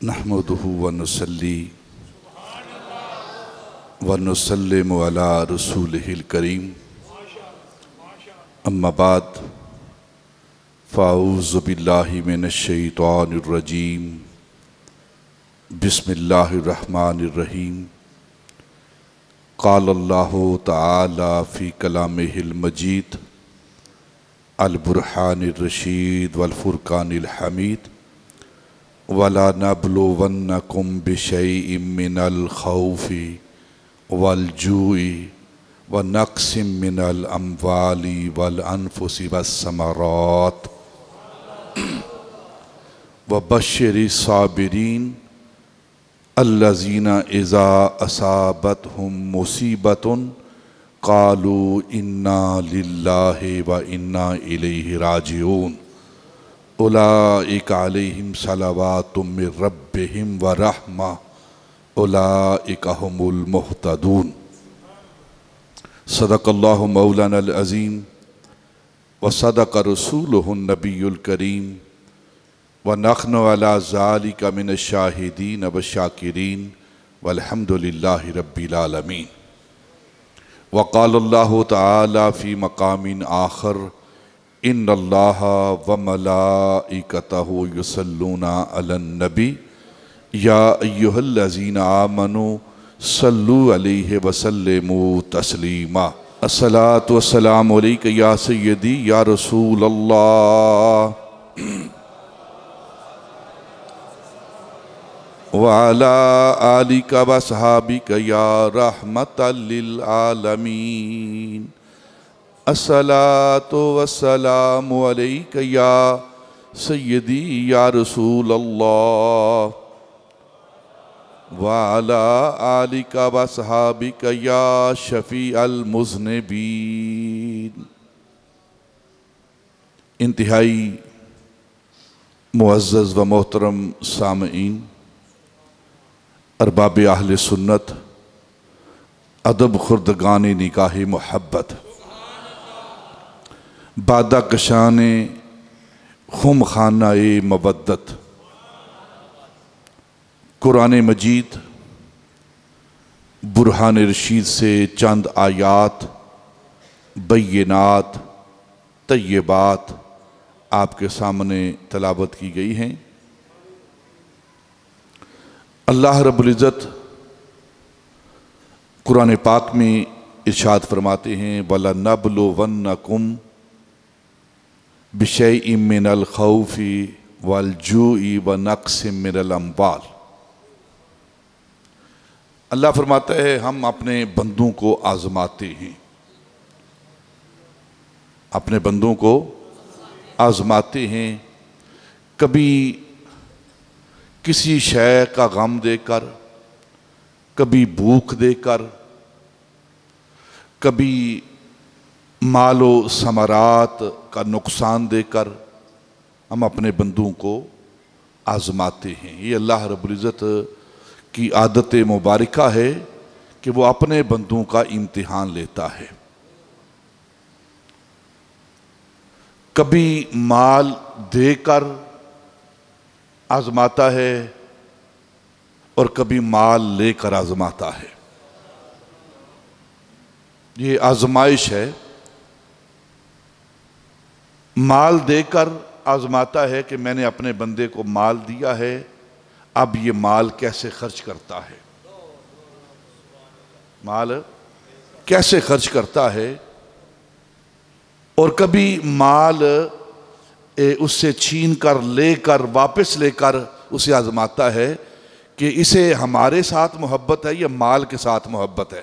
نحمدہ ونصلی ونسلم علی رسولہ الکریم اما بعد فاعوذ باللہ من الشیطان الرجیم بسم اللہ الرحمن الرحیم قال اللہ تعالی فی کلامہ المجید البرہان الرشید والفرقان الحمید وَلَا نَبْلُوَنَّكُمْ بِشَيْءٍ مِّنَ الْخَوْفِ وَالْجُوعِ وَنَقْصٍ مِّنَ الْأَمْوَالِ وَالْأَنفُسِ وَالثَّمَرَاتِ وَبَشِّرِ الصَّابِرِينَ الَّذِينَ إِذَا أَصَابَتْهُم مُّصِيبَةٌ قَالُوا إِنَّا لِلَّهِ وَإِنَّا إِلَيْهِ رَاجِعُونَ اولئک علیہم صلوات من ربہم ورحمہ اولئک هم المہتدون صدق اللہ مولانا العظیم وصدق رسولہ النبی الکریم ونحن علی ذلک من الشاہدین والشاکرین والحمد للہ رب العالمین وقال اللہ تعالی فی مقام آخر ان اللہ وملائکتہ یصلون علی النبی یا ایہا الذین آمنوا صلوا علیہ وسلموا تسلیما الصلاۃ والسلام علیک یا سیدی یا رسول اللہ وعلی آلک واصحابک یا رحمۃ للعالمین الصلاۃ والسلام علیک یا سیدی یا رسول اللہ وعلی آلک واصحابک یا شفیع المذنبین انتہائی معزز و محترم سامعین ارباب اہل سنت ادب خردگان نکاح محبت بادہ کشان خم خانہ مودت قرآن مجید برہان رشید سے چند آیات بینات طیبات آپ کے سامنے تلاوت کی گئی ہیں اللہ رب العزت قرآن پاک میں ارشاد فرماتے ہیں وَلَنَبْلُوَنَّكُمْ بِشَيْءٍ مِّنَ الْخَوْفِ وَالْجُوعِ وَنَقْصٍ مِّنَ الْأَمْوَالِ اللہ فرماتا ہے ہم اپنے بندوں کو آزماتے ہیں اپنے بندوں کو آزماتے ہیں کبھی کسی شے کا غم دے کر کبھی بھوک دے کر کبھی مال و ثمرات کا نقصان دے کر ہم اپنے بندوں کو آزماتے ہیں یہ اللہ رب العزت کی عادت مبارکہ ہے کہ وہ اپنے بندوں کا امتحان لیتا ہے کبھی مال دے کر آزماتا ہے اور کبھی مال لے کر آزماتا ہے یہ آزمائش ہے مال دے کر آزماتا ہے کہ میں نے اپنے بندے کو مال دیا ہے اب یہ مال کیسے خرچ کرتا ہے مال کیسے خرچ کرتا ہے اور کبھی مال اس سے چھین کر لے کر واپس لے کر اسے آزماتا ہے کہ اسے ہمارے ساتھ محبت ہے یا مال کے ساتھ محبت ہے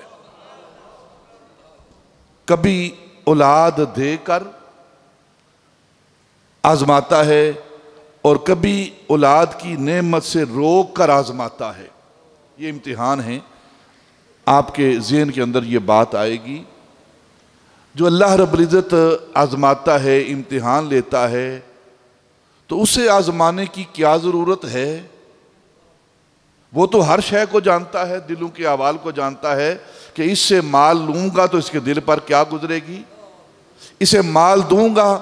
کبھی اولاد دے کر آزماتا ہے اور کبھی اولاد کی نعمت سے روک کر آزماتا ہے یہ امتحان ہے آپ کے ذہن کے اندر یہ بات آئے گی جو اللہ رب العزت آزماتا ہے امتحان لیتا ہے تو اسے آزمانے کی کیا ضرورت ہے وہ تو ہر شے کو جانتا ہے دلوں کے احوال کو جانتا ہے کہ اس سے مال لوں گا تو اس کے دل پر کیا گزرے گی اسے مال دوں گا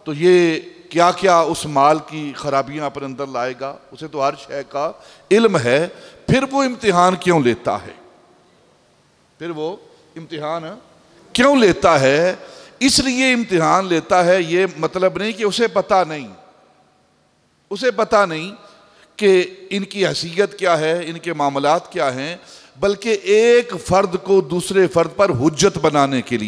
تو یہ کیا کیا اس مال کی خرابیاں اپنے اندر لائے گا، اسے تو ہر شے کا علم ہے، پھر وہ امتحان کیوں لیتا ہے؟ پھر وہ امتحان کیوں لیتا ہے؟ اس لیے امتحان لیتا ہے، یہ مطلب نہیں کہ اسے پتہ نہیں کہ ان کی حیثیت کیا ہے، ان کے معاملات کیا ہیں، بلکہ ایک فرد کو دوسرے فرد پر حجت بنانے کے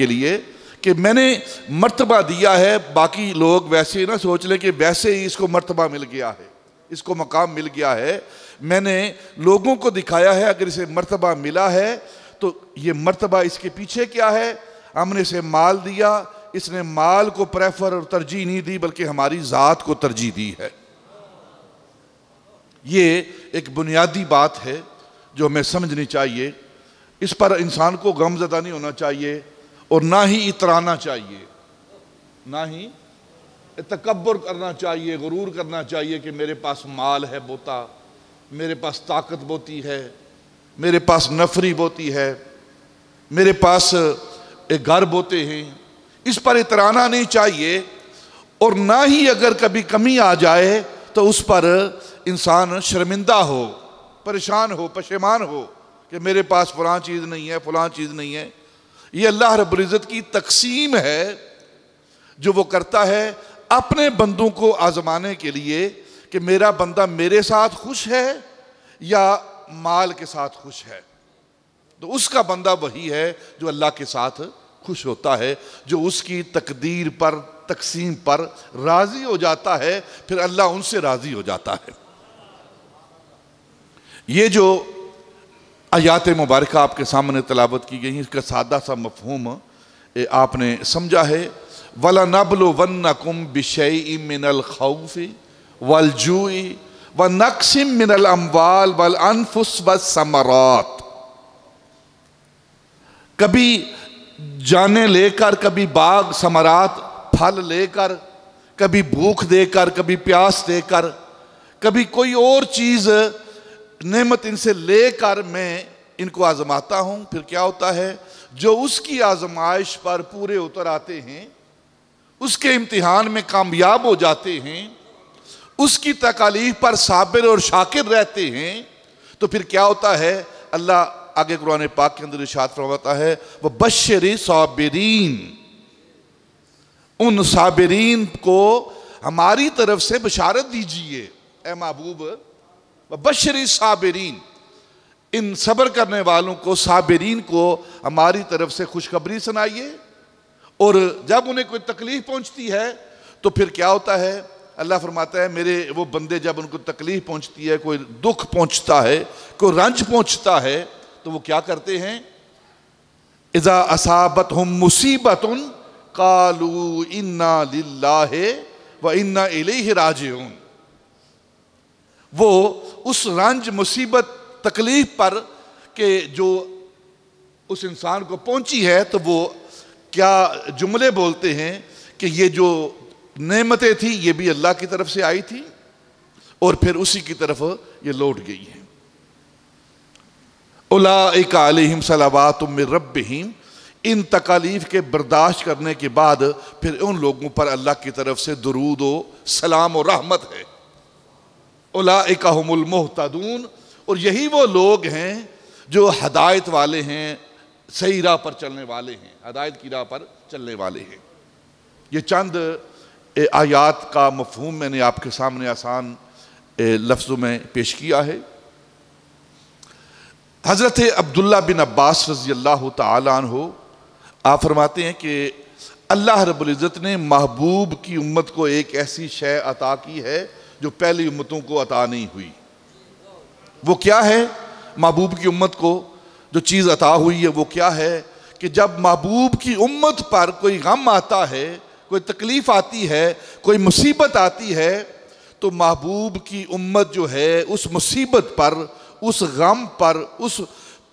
لیے کہ میں نے مرتبہ دیا ہے، باقی لوگ ویسے ہی نہ سوچ لیں کہ ویسے ہی اس کو مرتبہ مل گیا ہے، اس کو مقام مل گیا ہے، میں نے لوگوں کو دکھایا ہے اگر اسے مرتبہ ملا ہے تو یہ مرتبہ اس کے پیچھے کیا ہے، ہم نے اسے مال دیا، اس نے مال کو پریفر اور ترجیح نہیں دی بلکہ ہماری ذات کو ترجیح دی ہے۔ یہ ایک بنیادی بات ہے جو ہمیں سمجھنی چاہیے، اس پر انسان کو غم زدہ نہیں ہونا چاہیے اور نہ ہی اترانا چاہیے، نہ ہی تکبر کرنا چاہیے، غرور کرنا چاہیے کہ میرے پاس مال ہے بہتا، میرے پاس طاقت بہتی ہے، میرے پاس نفری بہتی ہے، میرے پاس ایک گھر بہتے ہیں، اس پر اترانا نہیں چاہیے، اور نہ ہی اگر کبھی کمی آ جائے تو اس پر انسان شرمندہ ہو، پریشان ہو، پشیمان ہو کہ میرے پاس فلاں چیز نہیں ہے، فلاں چیز نہیں ہے۔ یہ اللہ رب العزت کی تقسیم ہے جو وہ کرتا ہے اپنے بندوں کو آزمانے کے لیے کہ میرا بندہ میرے ساتھ خوش ہے یا مال کے ساتھ خوش ہے، تو اس کا بندہ وہی ہے جو اللہ کے ساتھ خوش ہوتا ہے، جو اس کی تقدیر پر، تقسیم پر راضی ہو جاتا ہے، پھر اللہ ان سے راضی ہو جاتا ہے۔ یہ جو آیات مبارکہ آپ کے سامنے تلاوت کی گئی ہیں، اس کا سادہ سا مفہوم آپ نے سمجھا ہے، وَلَنَبْلُوَنَّكُمْ بِشَيْءٍ مِّنَ الْخَوْفِ وَالْجُوعِ وَنَقْصٍ مِّنَ الْأَمْوَالِ وَالْأَنفُسِ وَالثَّمَرَاتِ، کبھی جانیں لے کر، کبھی باغ ثمرات پھل لے کر، کبھی بھوک دے کر، کبھی پیاس دے کر، کبھی کوئی اور چیز نعمت ان سے لے کر میں ان کو آزماتا ہوں۔ پھر کیا ہوتا ہے؟ جو اس کی آزمائش پر پورے اتر آتے ہیں، اس کے امتحان میں کامیاب ہو جاتے ہیں، اس کی تکالیف پر صابر اور شاکر رہتے ہیں، تو پھر کیا ہوتا ہے؟ اللہ آگے قرآن پاک کے اندر ارشاد فرماتا ہے وَبَشِّرِ صَابِرِينَ، ان صابرین کو ہماری طرف سے بشارت دیجئے اے محبوب، وَبَشِّرِ صَابِرِينَ، ان صبر کرنے والوں کو، صابرین کو ہماری طرف سے خوشخبری سنائیے۔ اور جب انہیں کوئی تکلیف پہنچتی ہے تو پھر کیا ہوتا ہے؟ اللہ فرماتا ہے میرے وہ بندے جب ان کو تکلیف پہنچتی ہے، کوئی دکھ پہنچتا ہے، کوئی رنج پہنچتا ہے، تو وہ کیا کرتے ہیں؟ اذا اصابتہم مصیبت قالوا انا للہ وانا الیہ راجعون، وہ اس رنج، مصیبت، تکلیف پر کہ جو اس انسان کو پہنچی ہے تو وہ کیا جملے بولتے ہیں کہ یہ جو نعمتیں تھیں یہ بھی اللہ کی طرف سے آئی تھی اور پھر اسی کی طرف یہ لوٹ گئی ہیں۔ اولئک علیہم صلوات من ربہم، ان تکالیف کے برداشت کرنے کے بعد پھر ان لوگوں پر اللہ کی طرف سے درود و سلام و رحمت ہے۔ اولئک ھم المہتدون، اور یہی وہ لوگ ہیں جو ہدایت والے ہیں، صحیح راہ پر چلنے والے ہیں، ہدایت کی راہ پر چلنے والے ہیں۔ یہ چند آیات کا مفہوم میں نے آپ کے سامنے آسان لفظوں میں پیش کیا ہے۔ حضرت عبداللہ بن عباس رضی اللہ تعالیٰ عنہ آپ فرماتے ہیں کہ اللہ رب العزت نے محبوب کی امت کو ایک ایسی شے عطا کی ہے جو پہلی امتوں کو عطا نہیں ہوئی۔ وہ کیا ہے؟ محبوب کی امت کو جو چیز عطا ہوئی ہے وہ کیا ہے کہ جب محبوب کی امت پر کوئی غم آتا ہے، کوئی تکلیف آتی ہے، کوئی مصیبت آتی ہے، تو محبوب کی امت جو ہے اس مصیبت پر، اس غم پر، اس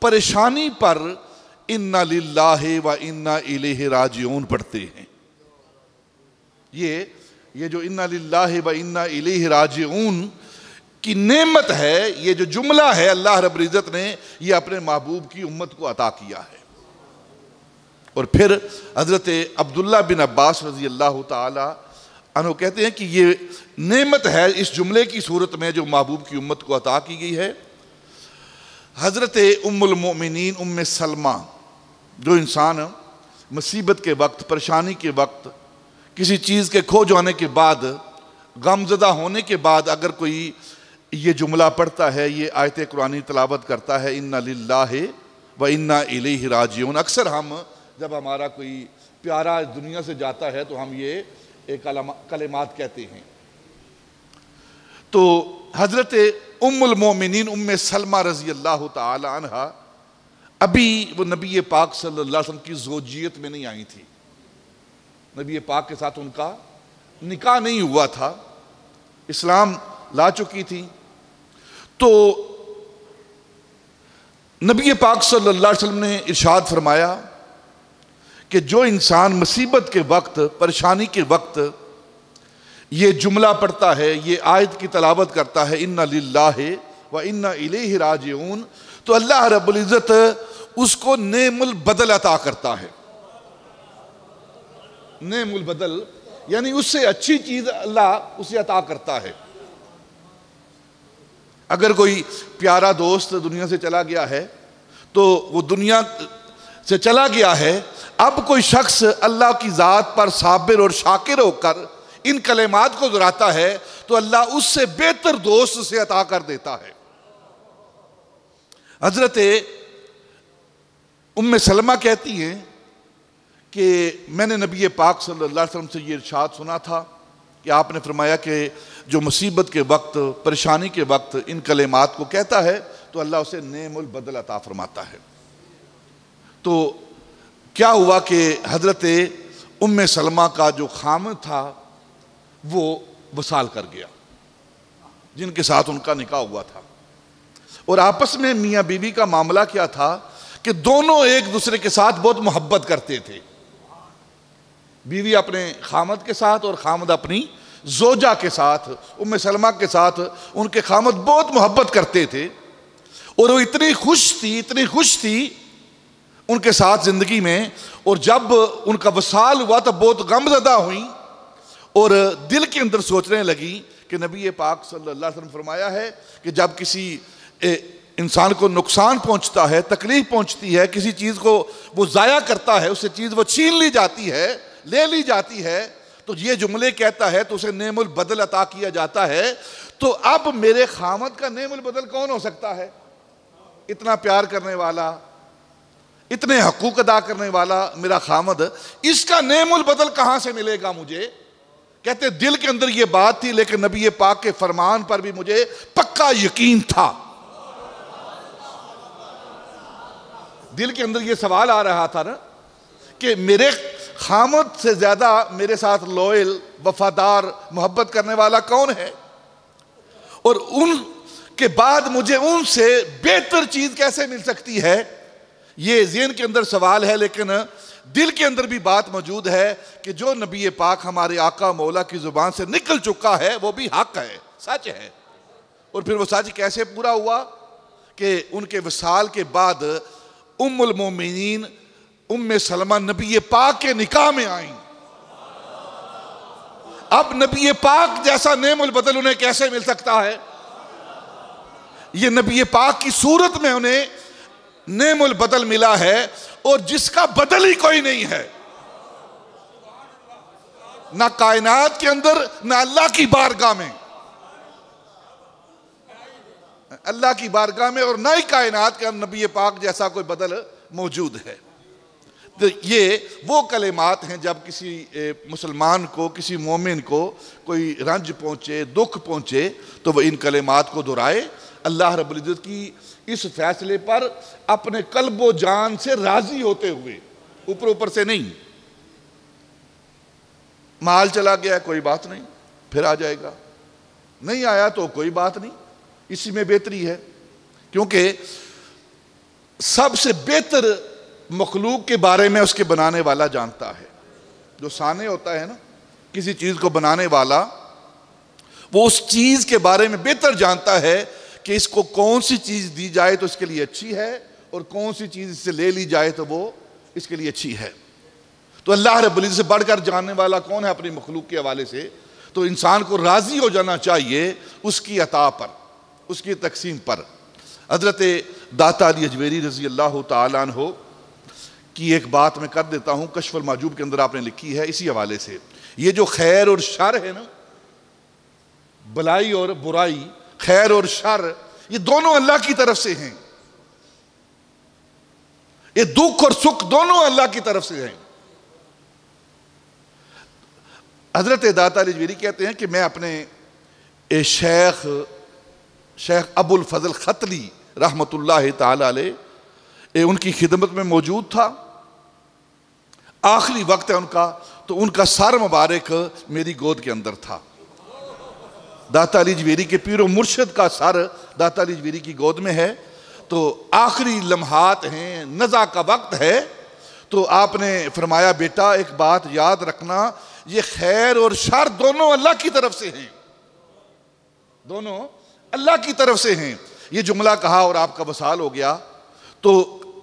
پریشانی پر اِنَّا لِلَّهِ وَإِنَّا إِلَيْهِ راجعون پڑھتے ہیں۔ یہ جو اِنَّا لِلَّهِ وَإِنَّا إِلَيْهِ راجعون کی نعمت ہے، یہ جو جملہ ہے اللہ رب العزت نے یہ اپنے محبوب کی امت کو عطا کیا ہے۔ اور پھر حضرت عبداللہ بن عباس رضی اللہ تعالی عنہ کہتے ہیں کہ یہ نعمت ہے اس جملے کی صورت میں جو محبوب کی امت کو عطا کی گئی ہے. حضرت ام المؤمنین ام سلمہ، جو انسان مصیبت کے وقت، پریشانی کے وقت، کسی چیز کے کھو جانے کے بعد، غم زدہ ہونے کے بعد اگر کوئی یہ جملہ پڑھتا ہے، یہ آیت قرآنی تلاوت کرتا ہے، اِنَّ لِلَّهِ وَإِنَّا إِلَيْهِ راجعون، اکثر ہم جب ہمارا کوئی پیارا اس دنیا سے جاتا ہے تو ہم یہ کلمات کہتے ہیں. تو حضرت ام المومنین ام سلمہ رضی اللہ تعالی عنہ ابھی وہ نبی پاک صلی اللہ علیہ وسلم کی زوجیت میں نہیں آئی تھی. نبی پاک کے ساتھ ان کا نکاح نہیں ہوا تھا، اسلام لا چکی تھی. تو نبی پاک صلی اللہ علیہ وسلم نے ارشاد فرمایا کہ جو انسان مصیبت کے وقت، پریشانی کے وقت یہ جملہ پڑھتا ہے، یہ آیت کی تلاوت کرتا ہے، اِنَّ لِلَّهِ وَإِنَّا إِلَيْهِ راجعون، تو اللہ رب العزت اس کو نعم البدل عطا کرتا ہے. نعم البدل یعنی اس سے اچھی چیز اللہ اسے عطا کرتا ہے. اگر کوئی پیارا دوست دنیا سے چلا گیا ہے تو وہ دنیا سے چلا گیا ہے، اب کوئی شخص اللہ کی ذات پر صابر اور شاکر ہو کر ان کلمات کو دہراتا ہے تو اللہ اس سے بہتر دوست سے عطا کر دیتا ہے. حضرت ام سلمہ کہتی ہیں کہ میں نے نبی پاک صلی اللہ علیہ وسلم سے یہ ارشاد سنا تھا کہ آپ نے فرمایا کہ جو مصیبت کے وقت، پریشانی کے وقت ان کلمات کو کہتا ہے تو اللہ اسے نعم البدل عطا فرماتا ہے. تو کیا ہوا کہ حضرت ام سلمہ کا جو خامد تھا وہ وصال کر گیا، جن کے ساتھ ان کا نکاح ہوا تھا. اور آپس میں میاں بیوی کا معاملہ کیا تھا کہ دونوں ایک دوسرے کے ساتھ بہت محبت کرتے تھے. بیوی اپنے خامد کے ساتھ اور خامد اپنی زوجہ کے ساتھ، ام سلمہ کے ساتھ ان کے خامد بہت محبت کرتے تھے. اور وہ اتنی خوش تھی ان کے ساتھ زندگی میں، اور جب ان کا وصال ہوا تو بہت غم زدہ ہوئیں اور دل کے اندر سوچنے لگی کہ نبی پاک صلی اللہ علیہ وسلم فرمایا ہے کہ جب کسی انسان کو نقصان پہنچتا ہے، تکلیف پہنچتی ہے، کسی چیز کو وہ ضائع کرتا ہے، اس سے چیز وہ چھین لی جاتی ہے، لے لی جاتی ہے، تو یہ جملے کہتا ہے تو اسے نعم البدل عطا کیا جاتا ہے. تو اب میرے خامد کا نعم البدل کون ہو سکتا ہے؟ اتنا پیار کرنے والا، اتنے حقوق ادا کرنے والا میرا خامد، اس کا نعم البدل کہاں سے ملے گا مجھے؟ کہتے دل کے اندر یہ بات تھی، لیکن نبی پاک کے فرمان پر بھی مجھے پکا یقین تھا. دل کے اندر یہ سوال آ رہا تھا نا کہ میرے خامد سے زیادہ میرے ساتھ لوئل، وفادار، محبت کرنے والا کون ہے؟ اور ان کے بعد مجھے ان سے بہتر چیز کیسے مل سکتی ہے؟ یہ ذہن کے اندر سوال ہے، لیکن دل کے اندر بھی بات موجود ہے کہ جو نبی پاک ہمارے آقا مولا کی زبان سے نکل چکا ہے وہ بھی حق ہے، سچ ہے. اور پھر وہ سچ کیسے پورا ہوا کہ ان کے وصال کے بعد ام المومنین ام سلمہ نبی پاک کے نکاح میں آئیں. اب نبی پاک جیسا نعم البدل انہیں کیسے مل سکتا ہے؟ یہ نبی پاک کی صورت میں انہیں نعم البدل ملا ہے، اور جس کا بدل ہی کوئی نہیں ہے، نہ کائنات کے اندر نہ اللہ کی بارگاہ میں، اللہ کی بارگاہ میں اور نہ ہی کائنات کے اندر نبی پاک جیسا کوئی بدل موجود ہے. تو یہ وہ کلمات ہیں جب کسی مسلمان کو، کسی مومن کو کوئی رنج پہنچے، دکھ پہنچے تو وہ ان کلمات کو دہرائے، اللہ رب العزت کی اس فیصلے پر اپنے قلب و جان سے راضی ہوتے ہوئے، اوپر سے نہیں. مال چلا گیا کوئی بات نہیں، پھر آ جائے گا، نہیں آیا تو کوئی بات نہیں، اسی میں بہتری ہے. کیونکہ سب سے بہتر مخلوق کے بارے میں اس کے بنانے والا جانتا ہے. جو صانع ہوتا ہے نا کسی چیز کو بنانے والا، وہ اس چیز کے بارے میں بہتر جانتا ہے کہ اس کو کون سی چیز دی جائے تو اس کے لیے اچھی ہے، اور کون سی چیز اس سے لے لی جائے تو وہ اس کے لیے اچھی ہے. تو اللہ رب العزت سے بڑھ کر جاننے والا کون ہے اپنی مخلوق کے حوالے سے؟ تو انسان کو راضی ہو جانا چاہیے اس کی عطا پر، اس کی تقسیم پر۔ حضرت داتا علی اجویری رضی اللہ تعالیٰ عنہ کی ایک بات میں کر دیتا ہوں، کشف المحجوب کے اندر آپ نے لکھی ہے اسی حوالے سے۔ یہ جو خیر اور شر ہے نا، بلائی اور برائی، خیر اور شر، یہ دونوں اللہ کی طرف سے ہیں۔ یہ دکھ اور سکھ دونوں اللہ کی طرف سے ہیں۔ حضرت داتا علی اجویری کہتے ہیں کہ میں اپنے شیخ ابو الفضل ختلی رحمت اللہ تعالی علیہ ان کی خدمت میں موجود تھا، آخری وقت ہے ان کا، تو ان کا سر مبارک میری گود کے اندر تھا۔ داتا علی اجویری کے پیر و مرشد کا سر داتا علی اجویری کی گود میں ہے، تو آخری لمحات ہیں، نزع کا وقت ہے، تو آپ نے فرمایا بیٹا ایک بات یاد رکھنا، یہ خیر اور شر دونوں اللہ کی طرف سے ہیں، دونوں اللہ کی طرف سے ہیں۔ یہ جملہ کہا اور آپ کا وصال ہو گیا۔ تو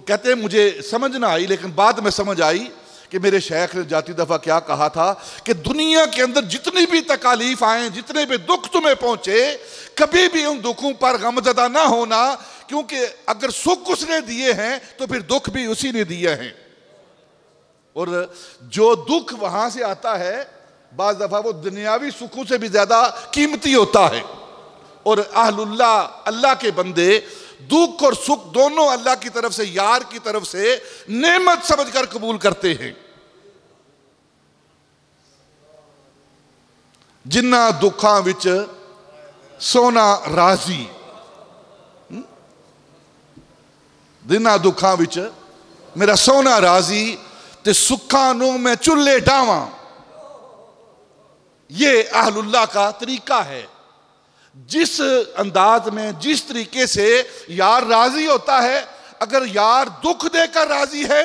کہتے ہیں مجھے سمجھ نہ آئی، لیکن بعد میں سمجھ آئی کہ میرے شیخ نے جاتی دفعہ کیا کہا تھا کہ دنیا کے اندر جتنی بھی تکالیف آئیں، جتنے بھی دکھ تمہیں پہنچے، کبھی بھی ان دکھوں پر غمزدہ نہ ہونا، کیونکہ اگر سکھ اس نے دیے ہیں تو پھر دکھ بھی اسی نے دیے ہیں، اور جو دکھ وہاں سے آتا ہے بعض دفعہ وہ دنیاوی سکھوں سے بھی زیادہ قیمتی ہوتا ہے۔ اور اہل اللہ کے بندے دکھ اور سکھ دونوں اللہ کی طرف سے، یار کی طرف سے نعمت سمجھ کر قبول کرتے ہیں۔ جنہ دکھاں وچ سونا راضی، جنہ دکھاں وچ میرا سونا راضی تے سکھاں نو میں چلے ڈاواں، یہ اہل اللہ کا طریقہ ہے۔ جس انداز میں، جس طریقے سے یار راضی ہوتا ہے، اگر یار دکھ دے کر راضی ہے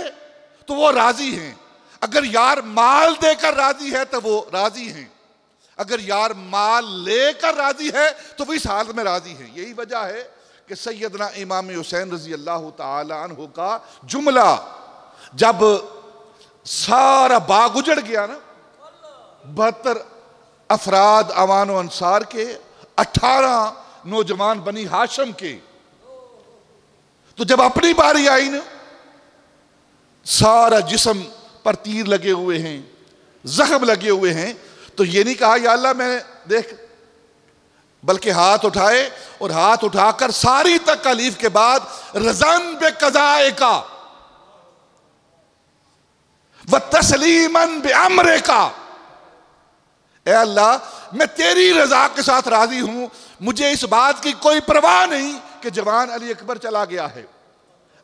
تو وہ راضی ہیں، اگر یار مال دے کر راضی ہے تو وہ راضی ہیں، اگر یار مال لے کر راضی ہے تو وہ اس حالت میں راضی ہیں۔ یہی وجہ ہے کہ سیدنا امام حسین رضی اللہ تعالی عنہ کا جملہ جب سارا باغ اجڑ گیا نا، 72 افراد اوان و انصار کے، 18 نوجوان بنی ہاشم کے، تو جب اپنی باری آئی نا، سارا جسم پر تیر لگے ہوئے ہیں، زخم لگے ہوئے ہیں، تو یہ نہیں کہا یا اللہ میں دیکھ، بلکہ ہاتھ اٹھائے اور ہاتھ اٹھا کر ساری تکالیف کے بعد رضاً بقضائک وتسلیماً بامرک، اے اللہ میں تیری رضا کے ساتھ راضی ہوں، مجھے اس بات کی کوئی پرواہ نہیں کہ جوان علی اکبر چلا گیا ہے،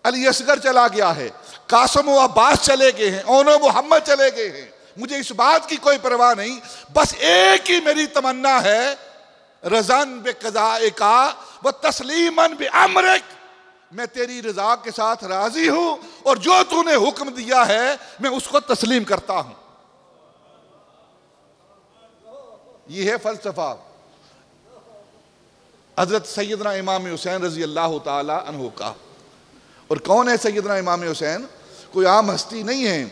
علی اصغر چلا گیا ہے، قاسم و عباس چلے گئے ہیں، اون و محمد چلے گئے ہیں، مجھے اس بات کی کوئی پرواہ نہیں، بس ایک ہی میری تمنا ہے، رضاً بقضائک وتسلیماً بامرک، میں تیری رضا کے ساتھ راضی ہوں اور جو تو نے حکم دیا ہے میں اس کو تسلیم کرتا ہوں۔ یہ ہے فلسفہ حضرت سیدنا امام حسین رضی اللہ تعالی عنہ کا۔ اور کون ہے سیدنا امام حسین؟ کوئی عام ہستی نہیں ہے،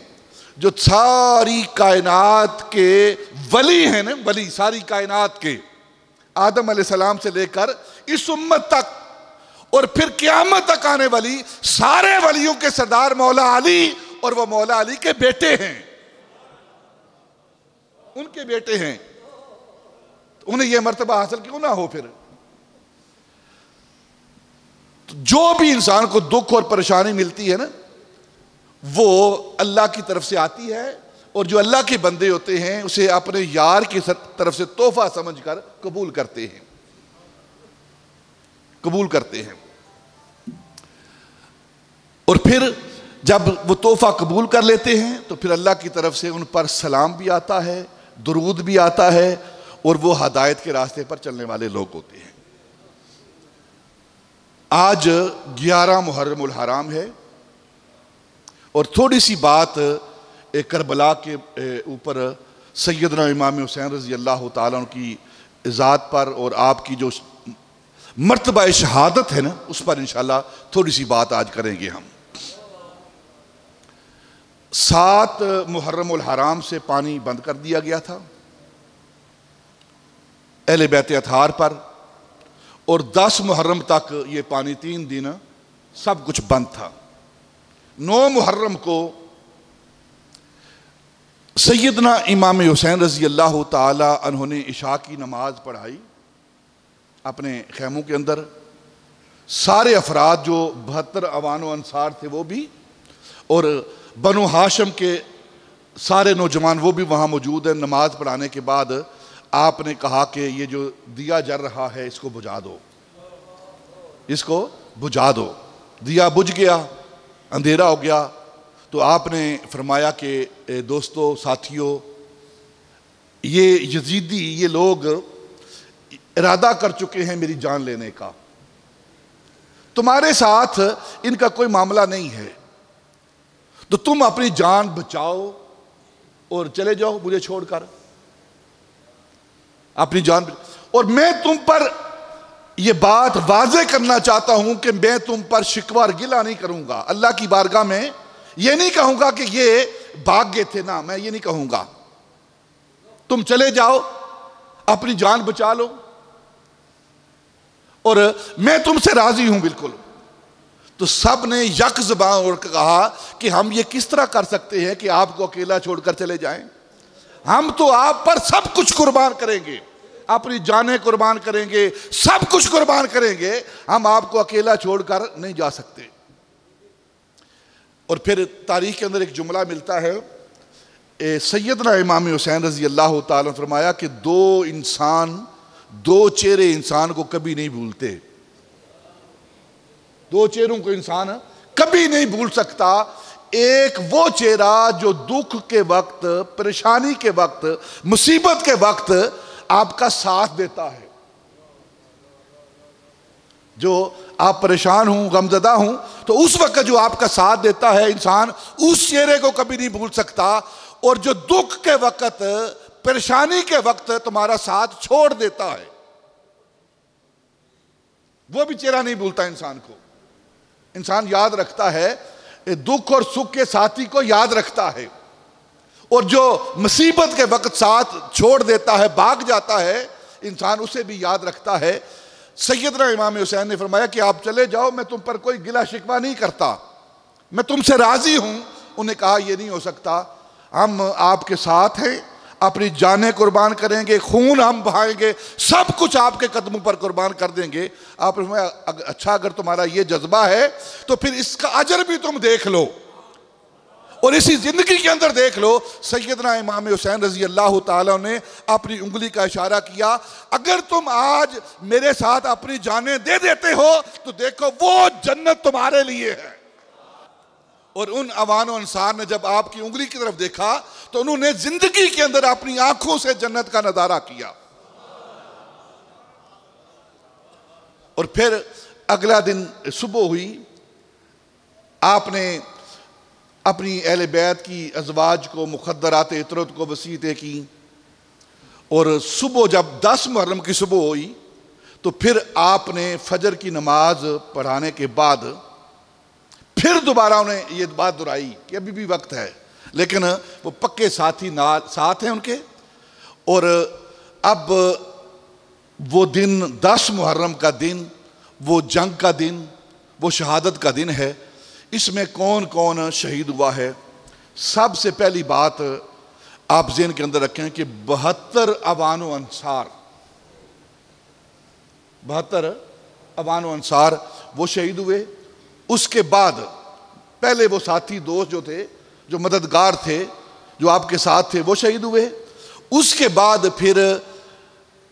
جو ساری کائنات کے ولی ہیں نا، ولی ساری کائنات کے، آدم علیہ السلام سے لے کر اس امت تک اور پھر قیامت تک آنے والی سارے ولیوں کے سردار مولا علی، اور وہ مولا علی کے بیٹے ہیں، ان کے بیٹے ہیں، انہیں یہ مرتبہ حاصل کیوں نہ ہو؟ پھر جو بھی انسان کو دکھ اور پریشانی ملتی ہے نا، وہ اللہ کی طرف سے آتی ہے، اور جو اللہ کے بندے ہوتے ہیں اسے اپنے یار کی طرف سے تحفہ سمجھ کر قبول کرتے ہیں، قبول کرتے ہیں۔ اور پھر جب وہ تحفہ قبول کر لیتے ہیں تو پھر اللہ کی طرف سے ان پر سلام بھی آتا ہے، درود بھی آتا ہے، اور وہ ہدایت کے راستے پر چلنے والے لوگ ہوتے ہیں۔ آج 11 محرم الحرام ہے، اور تھوڑی سی بات کربلا کے اوپر سیدنا امام حسین رضی اللہ تعالیٰ عنہ کی ذات پر اور آپ کی جو مرتبہ شہادت ہے نا، اس پر انشاءاللہ تھوڑی سی بات آج کریں گے ہم۔ 7 محرم الحرام سے پانی بند کر دیا گیا تھا اہل بیت اطہار پر، اور 10 محرم تک یہ پانی 3 دن سب کچھ بند تھا۔ 9 محرم کو سیدنا امام حسین رضی اللہ تعالی عنہ نے عشاء کی نماز پڑھائی اپنے خیموں کے اندر۔ سارے افراد جو 72 اوان و انصار تھے وہ بھی، اور بنو ہاشم کے سارے نوجوان وہ بھی وہاں موجود ہیں۔ نماز پڑھانے کے بعد آپ نے کہا کہ یہ جو دیا جل رہا ہے اس کو بجھا دو، اس کو بجھا دو۔ دیا بجھ گیا، اندھیرا ہو گیا، تو آپ نے فرمایا کہ دوستو، ساتھیو، یہ یزیدی، یہ لوگ ارادہ کر چکے ہیں میری جان لینے کا، تمہارے ساتھ ان کا کوئی معاملہ نہیں ہے، تو تم اپنی جان بچاؤ اور چلے جاؤ مجھے چھوڑ کر، اپنی جان اور میں تم پر یہ بات واضح کرنا چاہتا ہوں کہ میں تم پر شکوہ اور گلہ نہیں کروں گا۔ اللہ کی بارگاہ میں یہ نہیں کہوں گا کہ یہ بھاگ گئے تھے، نا، میں یہ نہیں کہوں گا، تم چلے جاؤ اپنی جان بچا لو اور میں تم سے راضی ہوں بالکل۔ تو سب نے یک زبان اور کہا کہ ہم یہ کس طرح کر سکتے ہیں کہ آپ کو اکیلا چھوڑ کر چلے جائیں؟ ہم تو آپ پر سب کچھ قربان کریں گے، اپنی جانیں قربان کریں گے، سب کچھ قربان کریں گے، ہم آپ کو اکیلا چھوڑ کر نہیں جا سکتے۔ اور پھر تاریخ کے اندر ایک جملہ ملتا ہے، سیدنا امام حسین رضی اللہ تعالیٰ نے فرمایا کہ 2 چہرے انسان کو کبھی نہیں بھولتے، 2 چہروں کو انسان کبھی نہیں بھول سکتا۔ ایک وہ چہرہ جو دکھ کے وقت، پریشانی کے وقت، مصیبت کے وقت آپ کا ساتھ دیتا ہے، جو آپ پریشان ہوں، غمزدہ ہوں، تو اس وقت جو آپ کا ساتھ دیتا ہے انسان اس چہرے کو کبھی نہیں بھول سکتا، اور جو دکھ کے وقت، پریشانی کے وقت تمہارا ساتھ چھوڑ دیتا ہے وہ بھی چہرہ نہیں بھولتا انسان کو۔ انسان یاد رکھتا ہے، دکھ اور سکھ کے ساتھی کو یاد رکھتا ہے، اور جو مصیبت کے وقت ساتھ چھوڑ دیتا ہے، بھاگ جاتا ہے، انسان اسے بھی یاد رکھتا ہے۔ سیدنا امام حسین نے فرمایا کہ آپ چلے جاؤ، میں تم پر کوئی گلہ شکوہ نہیں کرتا، میں تم سے راضی ہوں۔ انہیں کہا یہ نہیں ہو سکتا، ہم آپ کے ساتھ ہیں، اپنی جانیں قربان کریں گے، خون ہم بہائیں گے، سب کچھ آپ کے قدموں پر قربان کر دیں گے۔ آپ نے فرمایا اچھا اگر تمہارا یہ جذبہ ہے تو پھر اس کا اجر بھی تم دیکھ لو، اور اسی زندگی کے اندر دیکھ لو۔ سیدنا امام حسین رضی اللہ تعالیٰ نے اپنی انگلی کا اشارہ کیا، اگر تم آج میرے ساتھ اپنی جانیں دے دیتے ہو تو دیکھو وہ جنت تمہارے لیے ہے۔ اور ان اوان و انصار نے جب آپ کی انگلی کی طرف دیکھا تو انہوں نے زندگی کے اندر اپنی آنکھوں سے جنت کا نظارہ کیا۔ اور پھر اگلا دن صبح ہوئی، آپ نے اپنی اہل بیت کی ازواج کو مخدرات عطرت کو وصیتیں کی، اور صبح جب 10 محرم کی صبح ہوئی تو پھر آپ نے فجر کی نماز پڑھانے کے بعد پھر دوبارہ انہیں یہ بات دہرائی کہ ابھی بھی وقت ہے، لیکن وہ پکے ساتھی ساتھ ہیں ان کے، اور اب وہ دن 10 محرم کا دن، وہ جنگ کا دن، وہ شہادت کا دن ہے۔ اس میں کون کون شہید ہوا ہے؟ سب سے پہلی بات آپ ذہن کے اندر رکھیں کہ 72 اوان و انصار، 72 اوان و انصار وہ شہید ہوئے۔ اس کے بعد پہلے وہ ساتھی دوست جو تھے، جو مددگار تھے، جو آپ کے ساتھ تھے، وہ شہید ہوئے۔ اس کے بعد پھر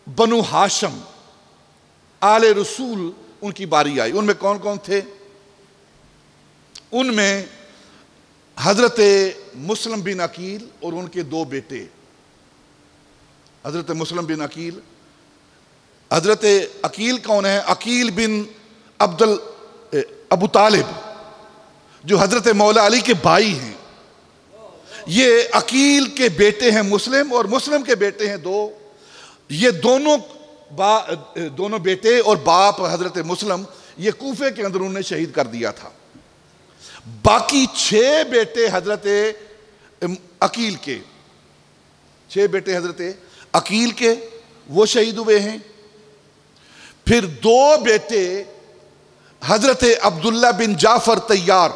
بنو ہاشم آل رسول ان کی باری آئی۔ ان میں کون کون تھے؟ ان میں حضرت مسلم بن عقیل اور ان کے 2 بیٹے، حضرت مسلم بن عقیل۔ حضرت عقیل کون ہے؟ عقیل بن ابو طالب، جو حضرت مولا علی کے بھائی ہیں۔ یہ عقیل کے بیٹے ہیں مسلم، اور مسلم کے بیٹے ہیں 2۔ یہ دونوں بیٹے اور باپ حضرت مسلم یہ کوفے کے اندر انہوں نے شہید کر دیا تھا۔ باقی 6 بیٹے حضرت عقیل کے، 6 بیٹے حضرت عقیل کے وہ شہید ہوئے ہیں. پھر 2 بیٹے حضرت عبداللہ بن جعفر طیار،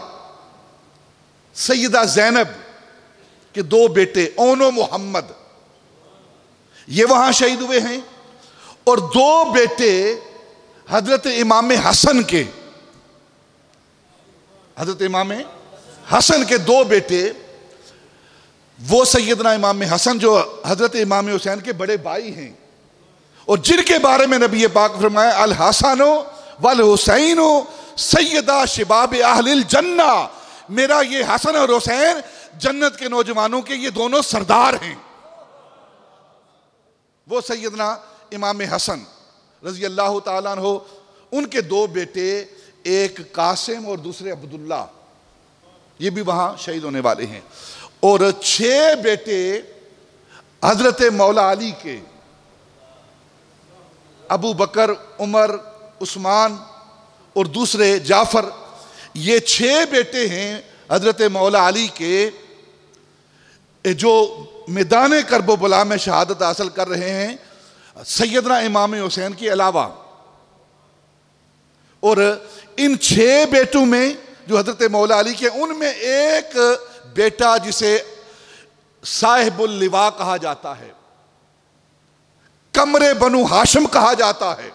سیدہ زینب کے 2 بیٹے اون و محمد، یہ وہاں شہید ہوئے ہیں. اور 2 بیٹے حضرت امام حسن کے، حضرت امام حسن کے 2 بیٹے، وہ سیدنا امام حسن جو حضرت امام حسین کے بڑے بھائی ہیں، اور جن کے بارے میں نبی پاک فرمایا الحسن والحسین سیدہ شباب اہل الجنہ، میرا یہ حسن اور حسین جنت کے نوجوانوں کے یہ دونوں سردار ہیں. وہ سیدنا امام حسن رضی اللہ تعالیٰ عنہ، ان کے 2 بیٹے، ایک قاسم اور دوسرے عبداللہ، یہ بھی وہاں شہید ہونے والے ہیں. اور 6 بیٹے حضرت مولا علی کے، ابو بکر، عمر، عثمان اور دوسرے جعفر، یہ 6 بیٹے ہیں حضرت مولا علی کے جو میدان کرب و بلا میں شہادت حاصل کر رہے ہیں سیدنا امام حسین کے علاوہ. اور ان 6 بیٹوں میں جو حضرت مولا علی کے، ان میں ایک بیٹا جسے صاحب اللواء کہا جاتا ہے، قمر بنو ہاشم کہا جاتا ہے،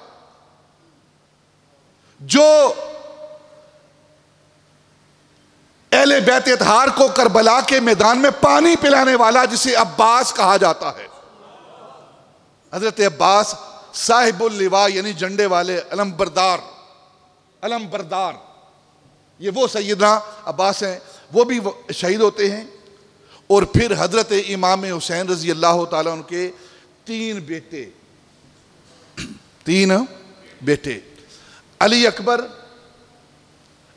جو اہل بیت اطہار کو کربلا کے میدان میں پانی پلانے والا، جسے عباس کہا جاتا ہے. حضرت عباس صاحب اللواء یعنی جھنڈے والے، علم بردار، یہ وہ سیدنا عباس ہیں، وہ بھی شہید ہوتے ہیں. اور پھر حضرت امام حسین رضی اللہ تعالیٰ عنہ کے 3 بیٹے، علی اکبر،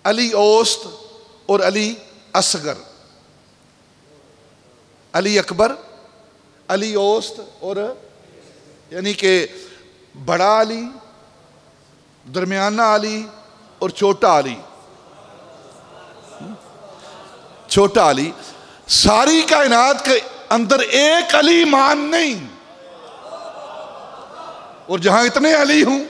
علی اوسط اور علی اصغر. علی اکبر، علی اوسط، اور یعنی کہ بڑا علی، درمیانہ علی اور چھوٹا علی. ساری کائنات کے اندر ایک علی مان نہیں، اور جہاں اتنے علی ہوں.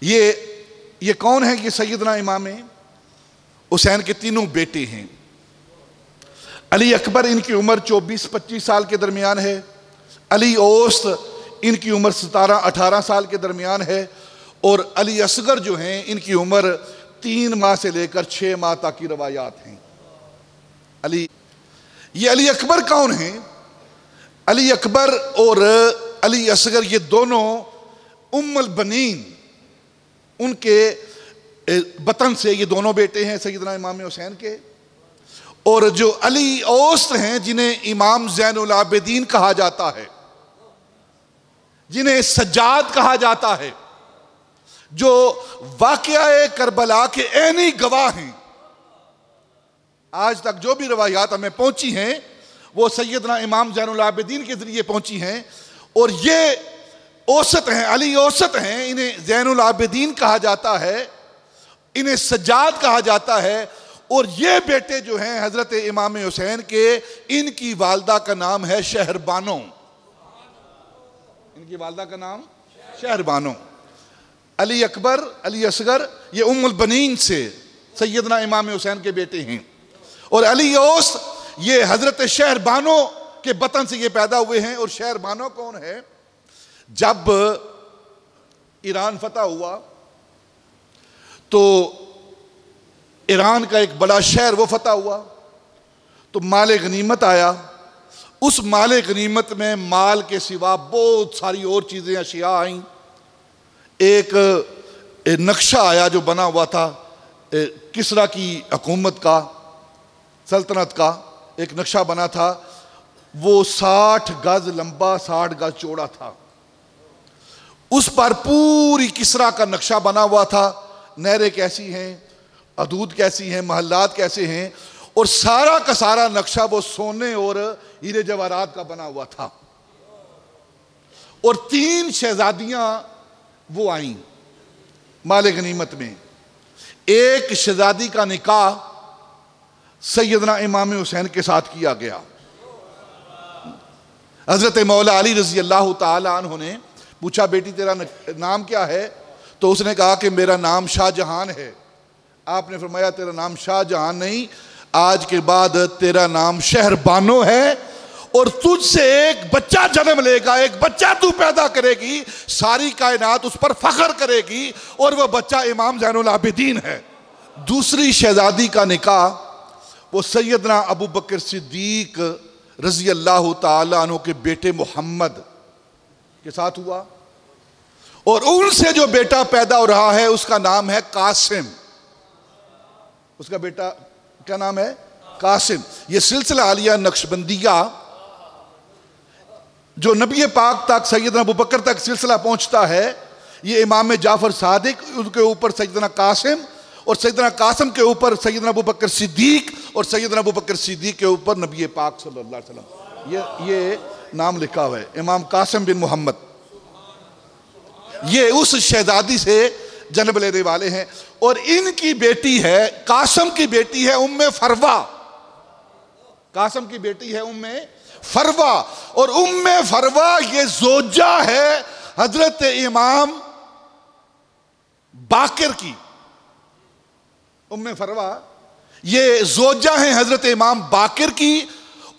یہ کون ہے؟ یہ سیدنا امام حسین کے 3 بیٹے ہیں. علی اکبر، ان کی عمر 24-25 سال کے درمیان ہے. علی اوسط، ان کی عمر 17-18 سال کے درمیان ہے. اور علی اصغر جو ہیں، ان کی عمر 3 ماہ سے لے کر 6 ماہ تک کی روایات ہیں. یہ علی اکبر کون ہیں؟ علی اکبر اور علی اصغر یہ دونوں ام البنین، ان کے بطن سے یہ دونوں بیٹے ہیں سیدنا امام حسین کے. اور جو علی اوسط ہیں، جنہیں امام زین العابدین کہا جاتا ہے، جنہیں سجاد کہا جاتا ہے، جو واقعہ کربلا کے عینی گواہ ہیں. آج تک جو بھی روایات ہمیں پہنچی ہیں وہ سیدنا امام زین العابدین کے ذریعے پہنچی ہیں. اور یہ اوسط ہیں، علی اوسط ہیں، انہیں زین العابدین کہا جاتا ہے، انہیں سجاد کہا جاتا ہے. اور یہ بیٹے جو ہیں حضرت امام حسین کے، ان کی والدہ کا نام ہے شہر بانو. ان کی والدہ کا نام شہر بانو. علی اکبر، علی اصغر یہ ام البنین سے سیدنا امام حسین کے بیٹے ہیں. اور علی اوسط یہ حضرت شہر بانو کے بطن سے یہ پیدا ہوئے ہیں. اور شہر بانو کون ہے؟ جب ایران فتح ہوا تو ایران کا ایک بڑا شہر وہ فتح ہوا، تو مال غنیمت آیا. اس مال غنیمت میں مال کے سوا بہت ساری اور چیزیں، اشیاء آئیں. ایک نقشہ آیا جو بنا ہوا تھا کسریٰ کی حکومت کا، سلطنت کا ایک نقشہ بنا تھا. وہ 60 گز لمبا، 60 گز چوڑا تھا. اس پر پوری کسریٰ کا نقشہ بنا ہوا تھا. نہریں کیسی ہیں، حدود کیسی ہیں، محلات کیسے ہیں، اور سارا کا سارا نقشہ وہ سونے اور ہیرے جواہرات کا بنا ہوا تھا. اور 3 شہزادیاں وہ آئیں مال غنیمت میں. ایک شہزادی کا نکاح سیدنا امام حسین کے ساتھ کیا گیا۔ حضرت مولا علی رضی اللہ تعالی عنہ نے پوچھا بیٹی تیرا نام کیا ہے؟ تو اس نے کہا کہ میرا نام شاہ جہان ہے۔ آپ نے فرمایا تیرا نام شاہ جہان نہیں، آج کے بعد تیرا نام شہر بانو ہے، اور تجھ سے ایک بچہ جنم لے گا، ایک بچہ تو پیدا کرے گی، ساری کائنات اس پر فخر کرے گی، اور وہ بچہ امام زین العابدین ہے۔ دوسری شہزادی کا نکاح وہ سیدنا ابو بکر صدیق رضی اللہ تعالیٰ عنہ کے بیٹے محمد کے ساتھ ہوا، اور ان سے جو بیٹا پیدا ہو رہا ہے اس کا نام ہے قاسم۔ اس کا بیٹا کیا نام ہے؟ قاسم۔ یہ سلسلہ عالیہ نقشبندیہ جو نبی پاک تک سیدنا ابو بکر تک سلسلہ پہنچتا ہے، یہ امام جعفر صادق، ان کے اوپر سیدنا قاسم، اور سیدنا قاسم کے اوپر سیدنا ابو بکر صدیق، اور سیدنا ابو بکر صدیق کے اوپر نبی پاک صلی اللہ علیہ وسلم۔ یہ نام لکھا ہوا ہے امام قاسم بن محمد۔ یہ اس شہزادی سے جنم لینے والے ہیں، اور ان کی بیٹی ہے، قاسم کی بیٹی ہے ام فروہ۔ قاسم کی بیٹی ہے ام فروہ، اور ام فروہ یہ زوجہ ہے حضرت امام باقر کی۔ ام فروہ یہ زوجہ ہیں حضرت امام باقر کی،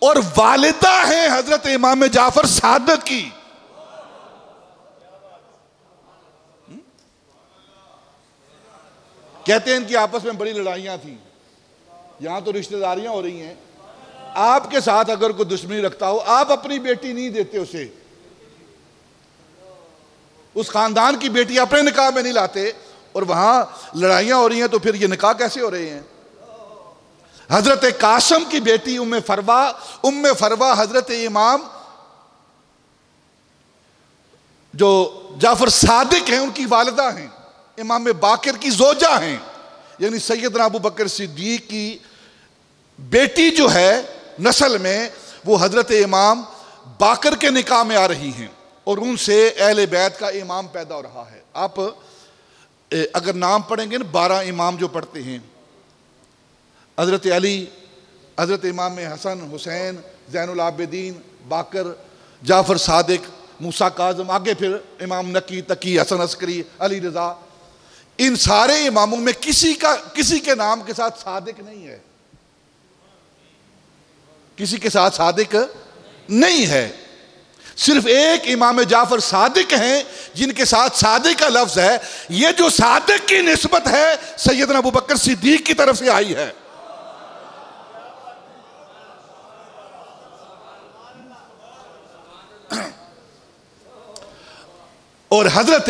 اور والدہ ہیں حضرت امام جعفر صادق کی۔ کہتے ہیں ان کی آپس میں بڑی لڑائیاں تھیں، یہاں تو رشتہ داریاں ہو رہی ہیں، آپ کے ساتھ اگر کوئی دشمنی رکھتا ہو، آپ اپنی بیٹی نہیں دیتے اسے، اس خاندان کی بیٹی اپنے نکاح میں نہیں لاتے، اور وہاں لڑائیاں ہو رہی ہیں تو پھر یہ نکاح کیسے ہو رہے ہیں؟ حضرت قاسم کی بیٹی ام فروہ حضرت امام جو جعفر صادق ہیں ان کی والدہ ہیں، امام باقر کی زوجہ ہیں، یعنی سیدنا ابو بکر صدیق کی بیٹی جو ہے نسل میں وہ حضرت امام باقر کے نکاح میں آ رہی ہیں، اور ان سے اہل بیت کا امام پیدا ہو رہا ہے۔ آپ اگر نام پڑھیں گے نا 12 امام جو پڑھتے ہیں، حضرت علی، حضرت امام حسن حسین، زین العابدین، باقر، جعفر صادق، موسیٰ کاظم، آگے پھر امام نقی، تقی، حسن عسکری، علی رضا، ان سارے اماموں میں کسی کے نام کے ساتھ صادق نہیں ہے، کسی کے ساتھ صادق نہیں ہے، صرف ایک امام جعفر صادق ہیں جن کے ساتھ صادق کا لفظ ہے۔ یہ جو صادق کی نسبت ہے سیدنا ابو بکر صدیق کی طرف سے آئی ہے۔ اور حضرت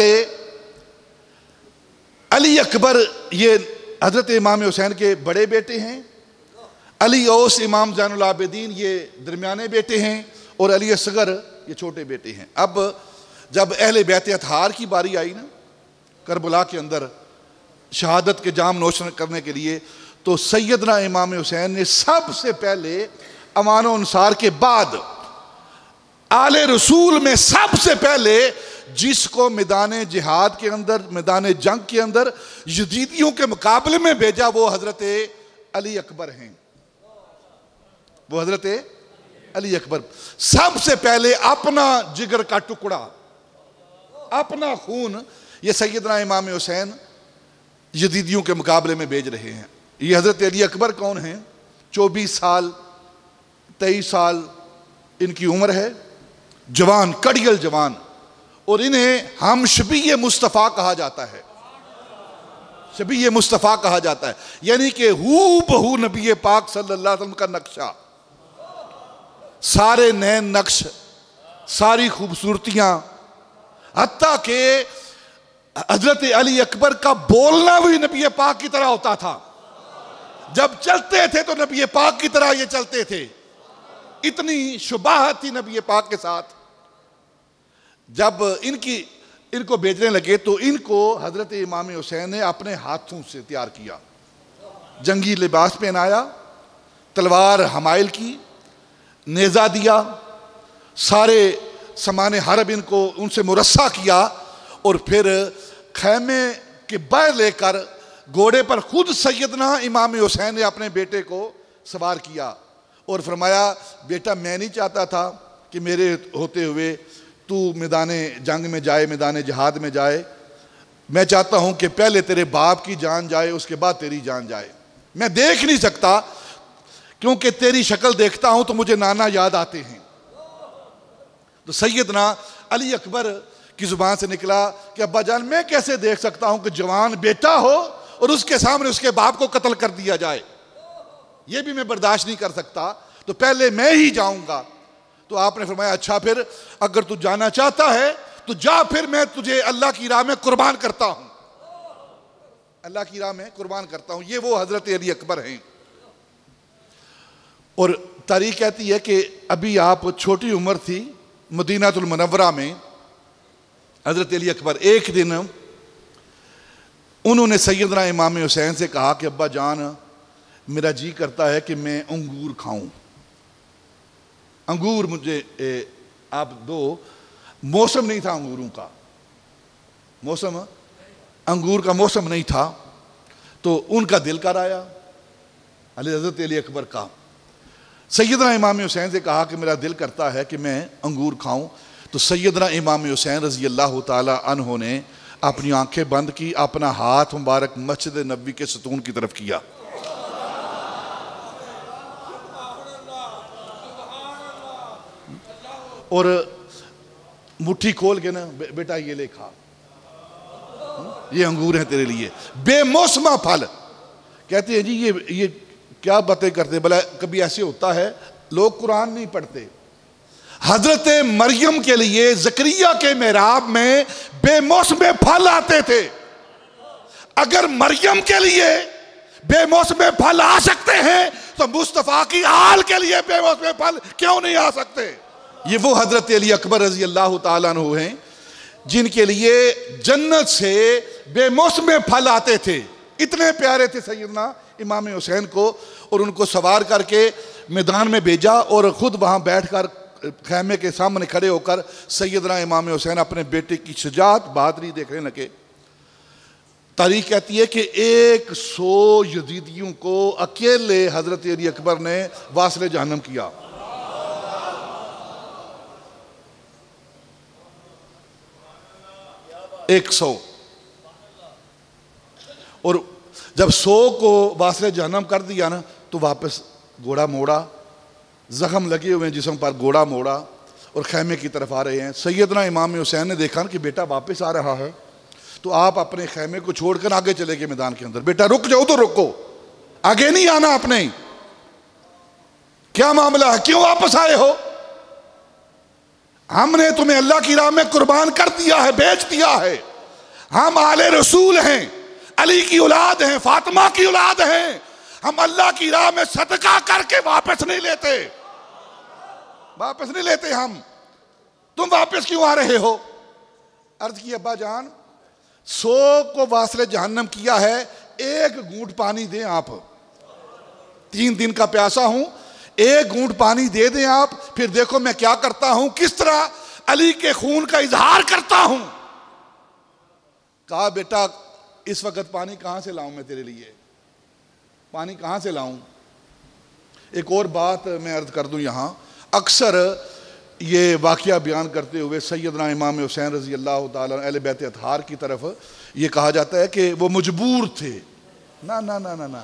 علی اکبر یہ حضرت امام حسین کے بڑے بیٹے ہیں، علی اوس امام زین العابدین یہ درمیانے بیٹے ہیں، اور علی اصغر یہ چھوٹے بیٹے ہیں۔ اب جب اہل بیت اطہار کی باری آئی نا کربلا کے اندر شہادت کے جام نوش کرنے کے لیے، تو سیدنا امام حسین نے سب سے پہلے امان و انصار کے بعد آل رسول میں سب سے پہلے جس کو میدان جہاد کے اندر، میدان جنگ کے اندر یزیدیوں کے مقابلے میں بھیجا، وہ حضرت علی اکبر ہیں۔ وہ حضرت علی اکبر سب سے پہلے اپنا جگر کا ٹکڑا، اپنا خون یہ سیدنا امام حسین یزیدیوں کے مقابلے میں بھیج رہے ہیں۔ یہ حضرت علی اکبر کون ہیں؟ 24 سال 23 سال ان کی عمر ہے، جوان، کڑیل جوان، اور انہیں ہم شبیہ مصطفیٰ کہا جاتا ہے، شبیہ مصطفیٰ کہا جاتا ہے، یعنی کہ ہو بہو نبی پاک صلی اللہ علیہ وسلم کا نقشہ، سارے نئے نقش، ساری خوبصورتیاں، حتیٰ کہ حضرت علی اکبر کا بولنا بھی نبی پاک کی طرح ہوتا تھا، جب چلتے تھے تو نبی پاک کی طرح یہ چلتے تھے، اتنی شباہت تھی نبی پاک کے ساتھ۔ جب ان کو بھیجنے لگے تو ان کو حضرت امام حسین نے اپنے ہاتھوں سے تیار کیا، جنگی لباس پہنایا، تلوار حمائل کی، نیزہ دیا، سارے سامان حرب ان سے مرصع کیا، اور پھر خیمے کے باہر لے کر گھوڑے پر خود سیدنا امام حسین نے اپنے بیٹے کو سوار کیا اور فرمایا بیٹا میں نہیں چاہتا تھا کہ میرے ہوتے ہوئے تو میدان جنگ میں جائے, میدان جہاد میں جائے. میں چاہتا ہوں کہ پہلے تیرے باپ کی جان جائے, اس کے بعد تیری جان جائے. میں دیکھ نہیں سکتا کیونکہ تیری شکل دیکھتا ہوں تو مجھے نانا یاد آتے ہیں. تو سیدنا علی اکبر کی زبان سے نکلا کہ ابا جان میں کیسے دیکھ سکتا ہوں کہ جوان بیٹا ہو اور اس کے سامنے اس کے باپ کو قتل کر دیا جائے, یہ بھی میں برداشت نہیں کر سکتا, تو پہلے میں ہی جاؤں گا. تو آپ نے فرمایا اچھا پھر اگر تو جانا چاہتا ہے تو جا, پھر میں تجھے اللہ کی راہ میں قربان کرتا ہوں, اللہ کی راہ میں قربان کرتا ہوں. یہ وہ حضرت علی اکبر ہیں. اور تاریخ کہتی ہے کہ ابھی آپ چھوٹی عمر تھی, مدینہ المنورہ میں حضرت علی اکبر ایک دن انہوں نے سیدنا امام حسین سے کہا کہ ابا جان میرا جی کرتا ہے کہ میں انگور کھاؤں. انگور مجھے آپ دو, موسم نہیں تھا انگوروں کا, موسم انگور کا موسم نہیں تھا, تو ان کا دل کر آیا حضرت علی اکبر کا. سیدنا امام حسین سے کہا کہ میرا دل کرتا ہے کہ میں انگور کھاؤں. تو سیدنا امام حسین رضی اللہ تعالی عنہ نے اپنی آنکھیں بند کی, اپنا ہاتھ مبارک مسجد نبوی کے ستون کی طرف کیا, اور مٹھی کھول کے نا بیٹا یہ لے کھا, یہ انگور ہیں تیرے لیے, بے موسمہ پھل. کہتے ہیں جی یہ کیا باتیں کرتے, بھلا کبھی ایسے ہوتا ہے لوگ قرآن نہیں پڑھتے. حضرت مریم کے لیے زکریا کے محراب میں بے موسم پھل آتے تھے. اگر مریم کے لیے بے موسم پھل آ سکتے ہیں تو مصطفیٰ کی آل کے لیے بے موسم پھل کیوں نہیں آ سکتے. یہ وہ حضرت علی اکبر رضی اللہ تعالیٰ عنہ ہیں جن کے لیے جنت سے بے موسم پھل آتے تھے. اتنے پیارے تھے سیدنا امام حسین کو, اور ان کو سوار کر کے میدان میں بھیجا, اور خود وہاں بیٹھ کر خیمے کے سامنے کھڑے ہو کر سیدنا امام حسین اپنے بیٹے کی شجاعت بہادری دیکھنے لگے. تاریخ کہتی ہے کہ 100 یزیدیوں کو اکیلے حضرت علی اکبر نے واصل جہنم کیا. ایک 100, اور جب 100 کو واصل جہنم کر دیا نا تو واپس گھوڑا موڑا, زخم لگے ہوئے ہیں جسم پر, گھوڑا موڑا اور خیمے کی طرف آ رہے ہیں. سیدنا امام حسین نے دیکھا کہ بیٹا واپس آ رہا ہے, تو آپ اپنے خیمے کو چھوڑ کر آگے چلے گئے میدان کے اندر. بیٹا رک جاؤ تو رکو, آگے نہیں آنا آپ نے, کیا معاملہ ہے, کیوں واپس آئے ہو؟ ہم نے تمہیں اللہ کی راہ میں قربان کر دیا ہے, بیچ دیا ہے. ہم آل رسول ہیں, علی کی اولاد ہیں, فاطمہ کی اولاد ہیں. ہم اللہ کی راہ میں صدقہ کر کے واپس نہیں لیتے, واپس نہیں لیتے ہم. تم واپس کیوں آ رہے ہو؟ عرض کی ابا جان 100 کو واصل جہنم کیا ہے, ایک گھونٹ پانی دیں آپ, 3 دن کا پیاسا ہوں, ایک گھونٹ پانی دے دیں آپ, پھر دیکھو میں کیا کرتا ہوں, کس طرح علی کے خون کا اظہار کرتا ہوں. کہا بیٹا اس وقت پانی کہاں سے لاؤں میں تیرے لیے, پانی کہاں سے لاؤں. ایک اور بات میں عرض کر دوں یہاں, اکثر یہ واقعہ بیان کرتے ہوئے سیدنا امام حسین رضی اللہ تعالیٰ اہل بیت اطہار کی طرف یہ کہا جاتا ہے کہ وہ مجبور تھے. نا نا نا نا نا,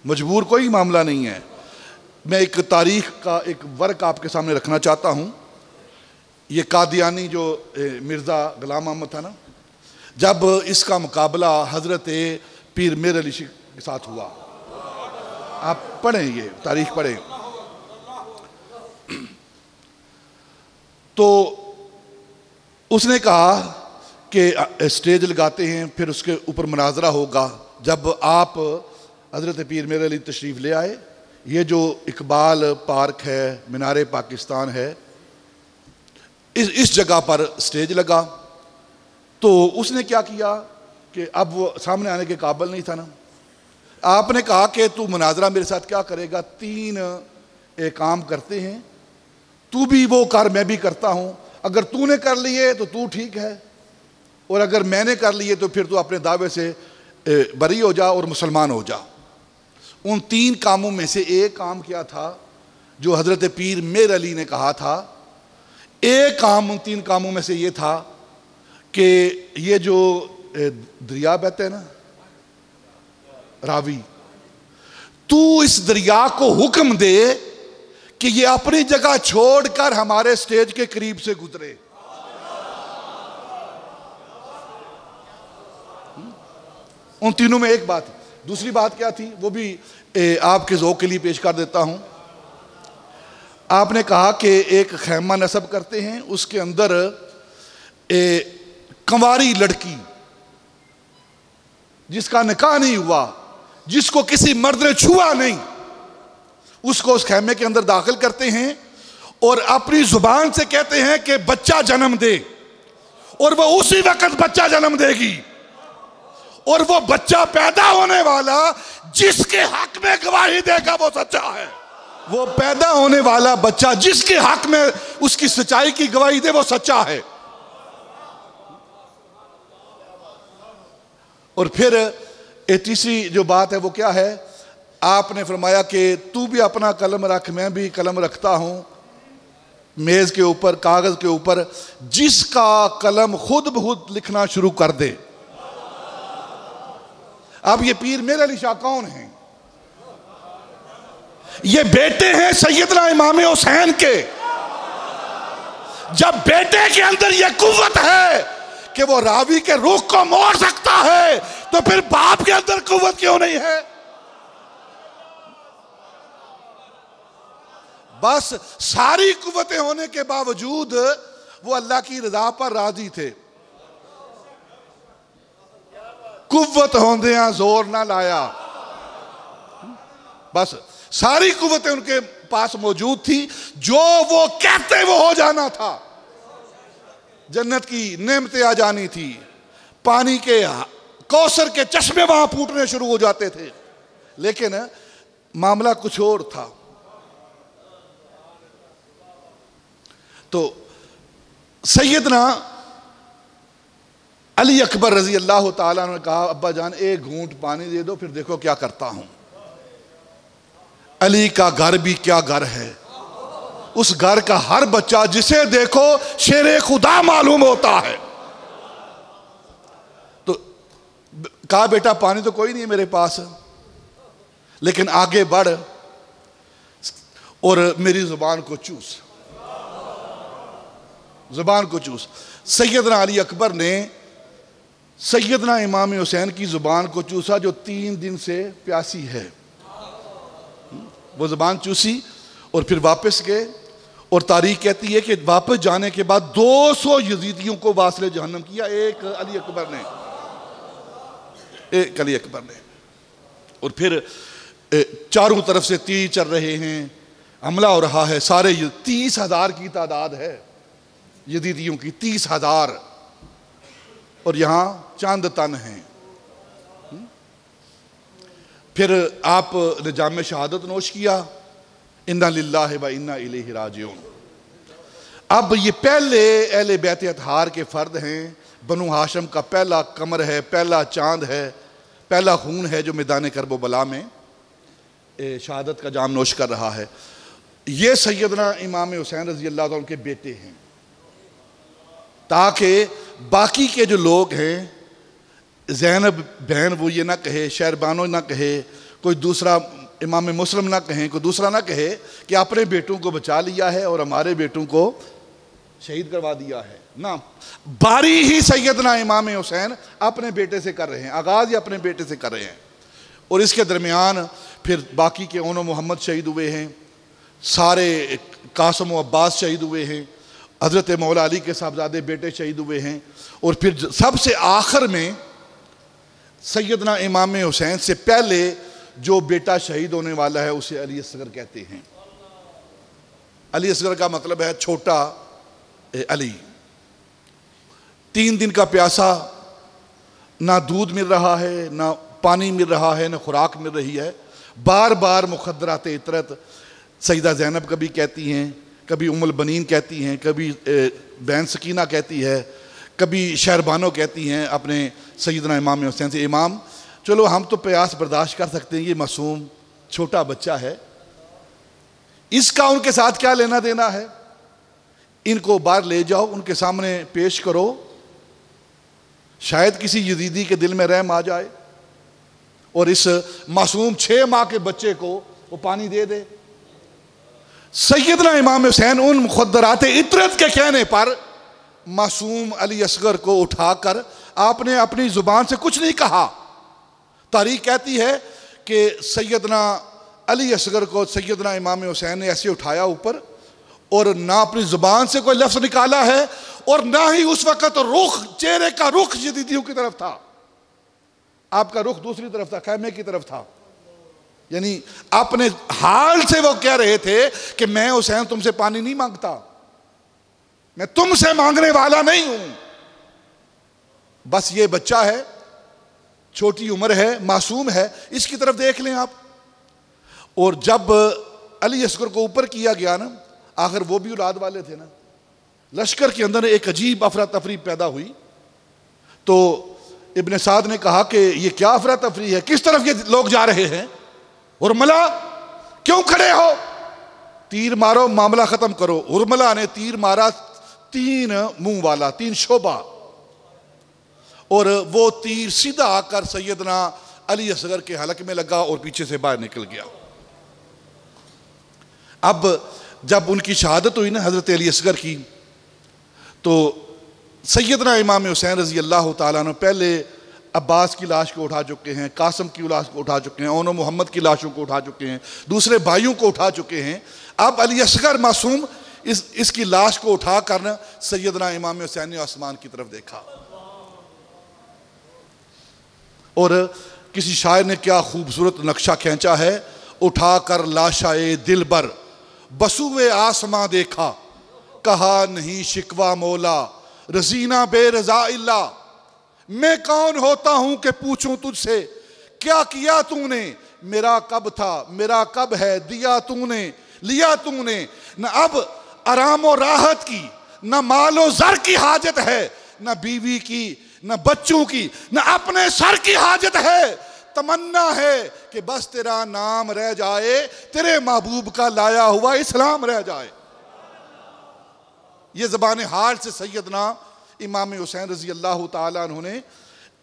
مجبور کوئی معاملہ نہیں ہے. میں ایک تاریخ کا ایک ورق آپ کے سامنے رکھنا چاہتا ہوں. یہ قادیانی جو مرزا غلام احمد تھا نا, جب اس کا مقابلہ حضرت پیر میر علی کے ساتھ ہوا, آپ پڑھیں یہ تاریخ پڑھیں, تو اس نے کہا کہ اسٹیج لگاتے ہیں, پھر اس کے اوپر مناظرہ ہوگا. جب آپ حضرت پیر میر علی تشریف لے آئے, یہ جو اقبال پارک ہے, مینار پاکستان ہے, اس جگہ پر اسٹیج لگا. تو اس نے کیا کیا کہ اب وہ سامنے آنے کے قابل نہیں تھا نا. آپ نے کہا کہ تو مناظرہ میرے ساتھ کیا کرے گا, 3 کام کرتے ہیں, تو بھی وہ کر میں بھی کرتا ہوں. اگر تو نے کر لیے تو تو ٹھیک ہے, اور اگر میں نے کر لیے تو پھر تو اپنے دعوے سے بری ہو جا اور مسلمان ہو جا. ان 3 کاموں میں سے ایک کام کیا تھا جو حضرت پیر میر علی نے کہا تھا؟ ایک کام ان 3 کاموں میں سے یہ تھا کہ یہ جو دریا بہتے ہیں نا راوی، تو اس دریا کو حکم دے کہ یہ اپنی جگہ چھوڑ کر ہمارے سٹیج کے قریب سے گزرے۔ ان تینوں میں ایک بات تھی۔ دوسری بات کیا تھی وہ بھی آپ کے ذوق کے لیے پیش کر دیتا ہوں۔ آپ نے کہا کہ ایک خیمہ نصب کرتے ہیں، اس کے اندر کنواری لڑکی جس کا نکاح نہیں ہوا، جس کو کسی مرد نے چھوا نہیں، اس کو اس خیمے کے اندر داخل کرتے ہیں اور اپنی زبان سے کہتے ہیں کہ بچہ جنم دے، اور وہ اسی وقت بچہ جنم دے گی، اور وہ بچہ پیدا ہونے والا جس کے حق میں گواہی دے گا وہ سچا ہے۔ وہ پیدا ہونے والا بچہ جس کے حق میں اس کی سچائی کی گواہی دے وہ سچا ہے۔ اور پھر تیسری جو بات ہے وہ کیا ہے؟ آپ نے فرمایا کہ تو بھی اپنا قلم رکھ، میں بھی قلم رکھتا ہوں، میز کے اوپر کاغذ کے اوپر، جس کا قلم خود بخود لکھنا شروع کر دے۔ اب یہ پیر میر علی شاہ کون ہیں؟ یہ بیٹے ہیں سیدنا امام حسین کے۔ جب بیٹے کے اندر یہ قوت ہے کہ وہ راوی کے رخ کو موڑ سکتا ہے تو پھر باپ کے اندر قوت کیوں نہیں ہے؟ بس ساری قوتیں ہونے کے باوجود وہ اللہ کی رضا پر راضی تھے۔ قوت ہوندیاں زور نہ لایا، بس ساری قوتیں ان کے پاس موجود تھی، جو وہ کہتے وہ ہو جانا تھا۔ جنت کی نعمتیں آ جانی تھی، پانی کے کوثر کے چشمے وہاں پھوٹنے شروع ہو جاتے تھے، لیکن معاملہ کچھ اور تھا۔ تو سیدنا علی اکبر رضی اللہ تعالیٰ نے کہا ابا جان ایک گھونٹ پانی دے دو پھر دیکھو کیا کرتا ہوں۔ علی کا گھر بھی کیا گھر ہے، اس گھر کا ہر بچہ جسے دیکھو شیر خدا معلوم ہوتا ہے۔ تو کہا بیٹا پانی تو کوئی نہیں ہے میرے پاس، لیکن آگے بڑھ اور میری زبان کو چوس، زبان کو چوس۔ سیدنا علی اکبر نے سیدنا امام حسین کی زبان کو چوسا جو 3 دن سے پیاسی ہے، وہ زبان چوسی اور پھر واپس گئے، اور تاریخ کہتی ہے کہ واپس جانے کے بعد 200 یزیدیوں کو واصل جہنم کیا ایک علی اکبر نے، اور پھر چاروں طرف سے تیر چل رہے ہیں، حملہ ہو رہا ہے، سارے 30,000 کی تعداد ہے یزیدیوں کی، 30,000، اور یہاں چاند تن ہیں۔ پھر آپ نے جام شہادت نوش کیا، انا للہ و انا الیہ راجعون۔ اب یہ پہلے اہل بیت اطہار کے فرد ہیں، بنو ہاشم کا پہلا قمر ہے، پہلا چاند ہے، پہلا خون ہے جو میدان کرب و بلا میں شہادت کا جام نوش کر رہا ہے۔ یہ سیدنا امام حسین رضی اللہ عنہ کے بیٹے ہیں، تاکہ باقی کے جو لوگ ہیں، زینب بہن وہ یہ نہ کہے، شہربانو نہ کہے، کوئی دوسرا امام مسلم نہ کہیں، کوئی دوسرا نہ کہے کہ اپنے بیٹوں کو بچا لیا ہے اور ہمارے بیٹوں کو شہید کروا دیا ہے، نہ، باری ہی سیدنا امام حسین اپنے بیٹے سے کر رہے ہیں، آغاز ہی اپنے بیٹے سے کر رہے ہیں، اور اس کے درمیان پھر باقی کے اون و محمد شہید ہوئے ہیں، سارے قاسم و عباس شہید ہوئے ہیں، حضرت مولا علی کے صاحبزادے بیٹے شہید ہوئے ہیں، اور پھر سب سے آخر میں سیدنا امام حسین سے پہلے جو بیٹا شہید ہونے والا ہے اسے علی اصغر کہتے ہیں۔ علی اصغر کا مطلب ہے چھوٹا علی۔ 3 دن کا پیاسا، نہ دودھ مل رہا ہے، نہ پانی مل رہا ہے، نہ خوراک مل رہی ہے، بار بار مخدرات عطرت سیدہ زینب کبھی کہتی ہیں، کبھی ام البنین کہتی ہیں، کبھی بہن سکینہ کہتی ہے، کبھی شہربانو کہتی ہیں اپنے سیدنا امام حسین سے، امام چلو ہم تو پیاس برداشت کر سکتے ہیں، یہ معصوم چھوٹا بچہ ہے، اس کا ان کے ساتھ کیا لینا دینا ہے؟ ان کو باہر لے جاؤ، ان کے سامنے پیش کرو، شاید کسی یزیدی کے دل میں رحم آ جائے اور اس معصوم 6 ماہ کے بچے کو وہ پانی دے دے۔ سیدنا امام حسین ان مخدرات عطرت کے کہنے پر معصوم علی اصغر کو اٹھا کر آپ نے اپنی زبان سے کچھ نہیں کہا۔ تاریخ کہتی ہے کہ سیدنا علی اصغر کو سیدنا امام حسین نے ایسے اٹھایا اوپر، اور نہ اپنی زبان سے کوئی لفظ نکالا ہے، اور نہ ہی اس وقت چہرے کا رخ یزیدیوں کی طرف تھا، آپ کا رخ دوسری طرف تھا، خیمے کی طرف تھا۔ یعنی اپنے حال سے وہ کہہ رہے تھے کہ میں حسین تم سے پانی نہیں مانگتا، میں تم سے مانگنے والا نہیں ہوں، بس یہ بچہ ہے، چھوٹی عمر ہے، معصوم ہے، اس کی طرف دیکھ لیں آپ۔ اور جب علی اصغر کو اوپر کیا گیا نا، آخر وہ بھی اولاد والے تھے نا، لشکر کے اندر ایک عجیب افراتفری پیدا ہوئی۔ تو ابن سعد نے کہا کہ یہ کیا افراتفری ہے، کس طرف یہ لوگ جا رہے ہیں؟ ارملہ کیوں کھڑے ہو؟ تیر مارو، معاملہ ختم کرو۔ ارملہ نے تیر مارا، 3 منہ والا، 3 شعبہ، اور وہ تیر سیدھا آ کر سیدنا علی اصغر کے حلق میں لگا اور پیچھے سے باہر نکل گیا۔ اب جب ان کی شہادت ہوئی نا حضرت علی اصغر کی، تو سیدنا امام حسین رضی اللہ تعالیٰ عنہ پہلے عباس کی لاش کو اٹھا چکے ہیں، قاسم کی لاش کو اٹھا چکے ہیں، اون و محمد کی لاشوں کو اٹھا چکے ہیں، دوسرے بھائیوں کو اٹھا چکے ہیں۔ اب علی اصغر معصوم اس کی لاش کو اٹھا کر سیدنا امام حسین نے آسمان کی طرف دیکھا، اور کسی شاعر نے کیا خوبصورت نقشہ کھینچا ہے، اٹھا کر لاشائے دلبر بسوئے آسماں دیکھا، کہا نہیں شکوہ مولا رزینہ بے رضا اللہ۔ میں کون ہوتا ہوں کہ پوچھوں تجھ سے کیا کیا تو نے، میرا کب تھا میرا کب ہے، دیا تو نے لیا تو نے۔ نہ اب آرام و راحت کی، نہ مال و زر کی حاجت ہے، نہ بیوی کی نہ بچوں کی، نہ اپنے سر کی حاجت ہے۔ تمنا ہے کہ بس تیرا نام رہ جائے، تیرے محبوب کا لایا ہوا اسلام رہ جائے۔ یہ زبان حال سے سیدنا امام حسین رضی اللہ تعالیٰ عنہ نے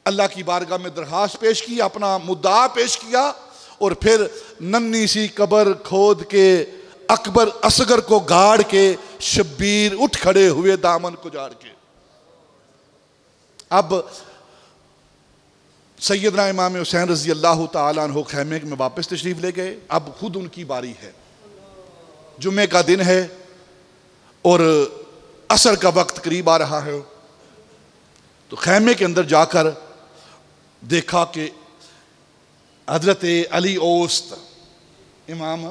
اللہ کی بارگاہ میں درخواست پیش کی، اپنا مدعا پیش کیا، اور پھر ننھی سی قبر کھود کے اکبر اصغر کو گاڑ کے شبیر اٹھ کھڑے ہوئے دامن کو جاڑ کے۔ اب سیدنا امام حسین رضی اللہ تعالیٰ عنہ خیمے میں واپس تشریف لے گئے۔ اب خود ان کی باری ہے، جمعے کا دن ہے اور عصر کا وقت قریب آ رہا ہے، تو خیمے کے اندر جا کر دیکھا کہ حضرت علی اوست امام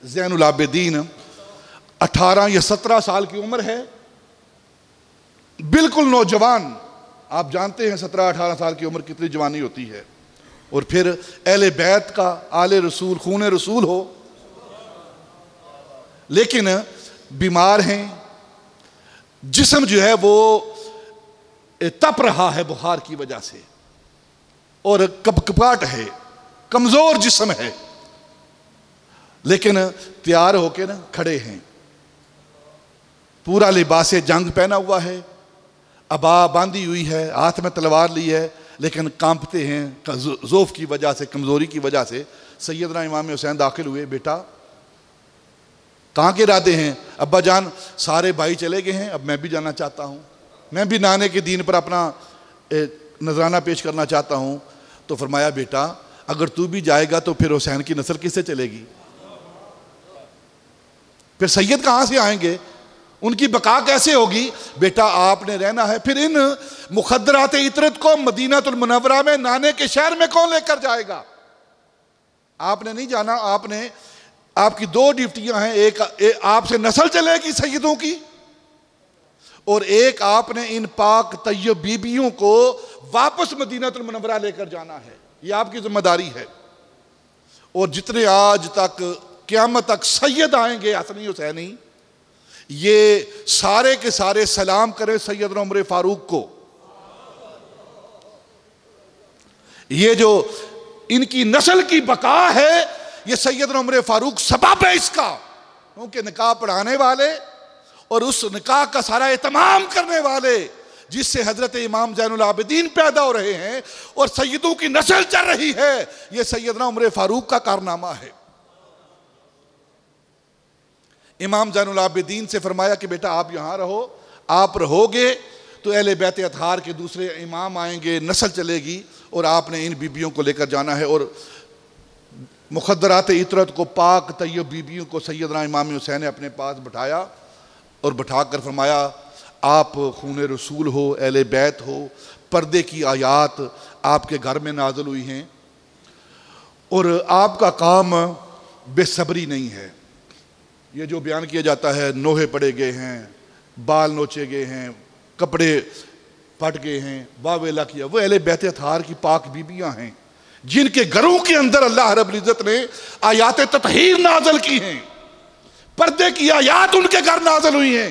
زین العابدین 18 یا 17 سال کی عمر ہے، بالکل نوجوان۔ آپ جانتے ہیں 17-18 سال کی عمر کتنی جوانی ہوتی ہے، اور پھر اہل بیت کا، آل رسول، خون رسول ہو، لیکن بیمار ہیں، جسم جو ہے وہ تپ رہا ہے بخار کی وجہ سے، اور کپکپاٹ ہے، کمزور جسم ہے، لیکن تیار ہو کے کھڑے ہیں، پورا لباس جنگ پہنا ہوا ہے، عبا باندھی ہوئی ہے، ہاتھ میں تلوار لی ہے، لیکن کانپتے ہیں ضعف کی وجہ سے، کمزوری کی وجہ سے۔ سیدنا امام حسین داخل ہوئے، بیٹا کہاں کے ارادے ہیں؟ ابا جان سارے بھائی چلے گئے ہیں، اب میں بھی جانا چاہتا ہوں، میں بھی نانے کے دین پر اپنا نذرانہ پیش کرنا چاہتا ہوں۔ تو فرمایا بیٹا اگر تو بھی جائے گا تو پھر حسین کی نسل کس سے چلے گی؟ پھر سید کہاں سے آئیں گے؟ ان کی بقا کیسے ہوگی؟ بیٹا آپ نے رہنا ہے۔ پھر ان مخدرات عطرت کو مدینہ المنورہ میں نانے کے شہر میں کون لے کر جائے گا؟ آپ نے نہیں جانا، آپ کی 2 ڈیوٹیاں ہیں، ایک آپ سے نسل چلے گی سیدوں کی، اور ایک آپ نے ان پاک طیب بیبیوں کو واپس مدینہ المنورہ لے کر جانا ہے، یہ آپ کی ذمہ داری ہے۔ اور جتنے آج تک قیامت تک سید آئیں گے حسنی حسینی، یہ سارے کے سارے سلام کریں سیدنا عمر فاروق کو۔ یہ جو ان کی نسل کی بقا ہے، یہ سیدنا عمر فاروق سبب ہے اس کا، کیونکہ نکاح پڑھانے والے اور اس نکاح کا سارا اہتمام کرنے والے جس سے حضرت امام زین العابدین پیدا ہو رہے ہیں اور سیدوں کی نسل چل رہی ہے، یہ سیدنا عمر فاروق کا کارنامہ ہے۔ امام زین العابدین سے فرمایا کہ بیٹا آپ یہاں رہو، آپ رہو گے تو اہل بیت اطہار کے دوسرے امام آئیں گے، نسل چلے گی، اور آپ نے ان بیبیوں کو لے کر جانا ہے۔ اور مخدرات عطرت کو، پاک طیب بیبیوں کو سیدنا امام حسین نے اپنے پاس بٹھایا اور بٹھا کر فرمایا آپ خون رسول ہو، اہل بیت ہو، پردے کی آیات آپ کے گھر میں نازل ہوئی ہیں، اور آپ کا کام بے صبری نہیں ہے۔ یہ جو بیان کیا جاتا ہے نوحے پڑے گئے ہیں، بال نوچے گئے ہیں، کپڑے پھٹ گئے ہیں، واہ ویلا کیا، وہ اہل بیت اطہار کی پاک بیبیاں ہیں جن کے گھروں کے اندر اللہ رب العزت نے آیات تطہیر نازل کی ہیں، پردے کی آیات ان کے گھر نازل ہوئی ہیں،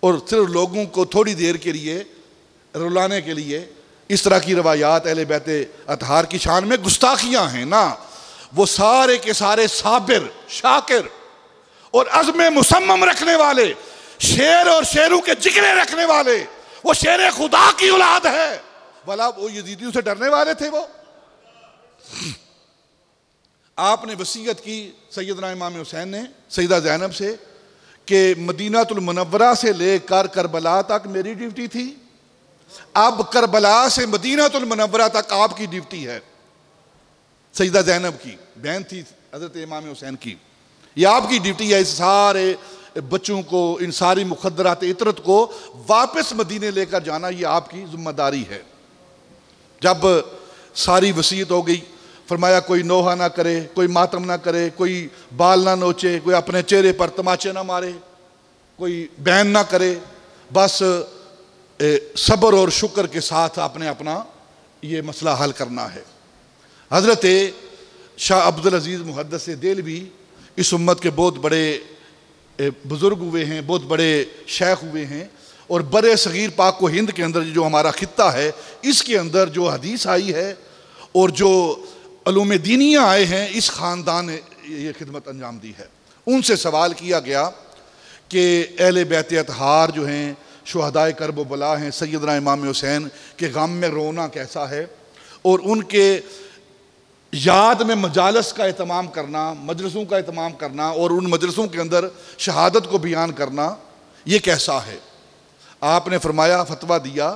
اور صرف لوگوں کو تھوڑی دیر کے لیے رلانے کے لیے اس طرح کی روایات اہل بیت اطہار کی شان میں گستاخیاں ہیں نا۔ وہ سارے کے سارے صابر، شاکر اور عزم مصمم رکھنے والے، شیر اور شیروں کے جگرے رکھنے والے، وہ شیر خدا کی اولاد ہے، بھلا وہ یزیدیوں سے ڈرنے والے تھے۔ وہ آپ نے وصیت کی سیدنا امام حسین نے سیدہ زینب سے کہ مدینہ المنورہ سے لے کر کربلا تک میری ڈیوٹی تھی، اب کربلا سے مدینہ المنورہ تک آپ کی ڈیوٹی ہے۔ سیدہ زینب کی بہن تھی حضرت امام حسین کی، یہ آپ کی ڈیوٹی ہے، اس سارے بچوں کو، ان ساری مخدرات عطرت کو واپس مدینے لے کر جانا، یہ آپ کی ذمہ داری ہے۔ جب ساری وصیت ہو گئی، فرمایا کوئی نوحہ نہ کرے، کوئی ماتم نہ کرے، کوئی بال نہ نوچے، کوئی اپنے چہرے پر تماچے نہ مارے، کوئی بین نہ کرے، بس صبر اور شکر کے ساتھ اپنا یہ مسئلہ حل کرنا ہے۔ حضرت شاہ عبدالعزیز محدث دہلوی اس امت کے بہت بڑے بزرگ ہوئے ہیں، بہت بڑے شیخ ہوئے ہیں، اور برے صغیر پاک و ہند کے اندر جو ہمارا خطہ ہے اس کے اندر جو حدیث آئی ہے اور جو علوم دینیہ آئے ہیں، اس خاندان نے یہ خدمت انجام دی ہے۔ ان سے سوال کیا گیا کہ اہل بیت اطہار جو ہیں، شہدائے کرب و بلا ہیں، سیدنا امام حسین کے غم میں رونا کیسا ہے، اور ان کے یاد میں مجالس کا اہتمام کرنا، مجلسوں کا اہتمام کرنا، اور ان مجلسوں کے اندر شہادت کو بیان کرنا، یہ کیسا ہے۔ آپ نے فرمایا، فتویٰ دیا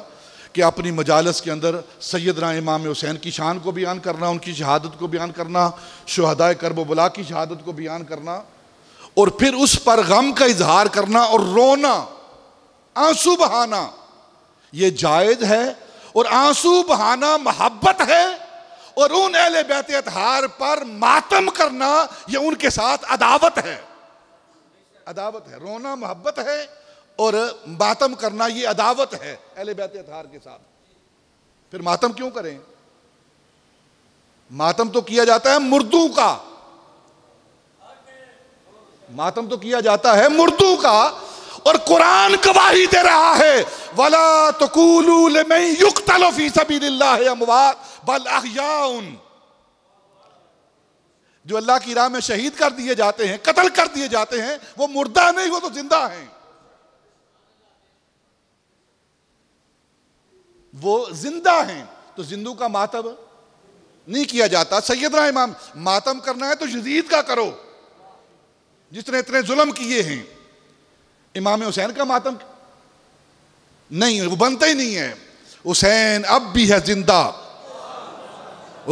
کہ اپنی مجالس کے اندر سیدنا امام حسین کی شان کو بیان کرنا، ان کی شہادت کو بیان کرنا، شہدائے کرب و بلا کی شہادت کو بیان کرنا، اور پھر اس پر غم کا اظہار کرنا اور رونا، آنسو بہانا، یہ جائز ہے، اور آنسو بہانا محبت ہے، اور ان اہل بیت اطہار پر ماتم کرنا یہ ان کے ساتھ عداوت ہے۔ عداوت ہے، رونا محبت ہے اور ماتم کرنا یہ عداوت ہے اہل بیت اطہار کے ساتھ۔ پھر ماتم کیوں کریں؟ ماتم تو کیا جاتا ہے مردوں کا، ماتم تو کیا جاتا ہے مردوں کا، اور قرآن گواہی دے رہا ہے وَلَا تَقُولُوا لِمَن يُقْتَلُ فِي سَبِيلِ اللَّهِ أَمْوَاتٌ بَلْ أَحْيَاءٌ، جو اللہ کی راہ میں شہید کر دیے جاتے ہیں، قتل کر دیے جاتے ہیں، وہ مردہ نہیں، وہ تو زندہ ہیں، وہ زندہ ہیں، تو زندوں کا ماتم نہیں کیا جاتا۔ سیدنا امام ماتم کرنا ہے تو یزید کا کرو جس نے اتنے ظلم کیے ہیں، امام حسین کا ماتم نہیں، وہ بنتا ہی نہیں ہے۔ حسین اب بھی ہے زندہ،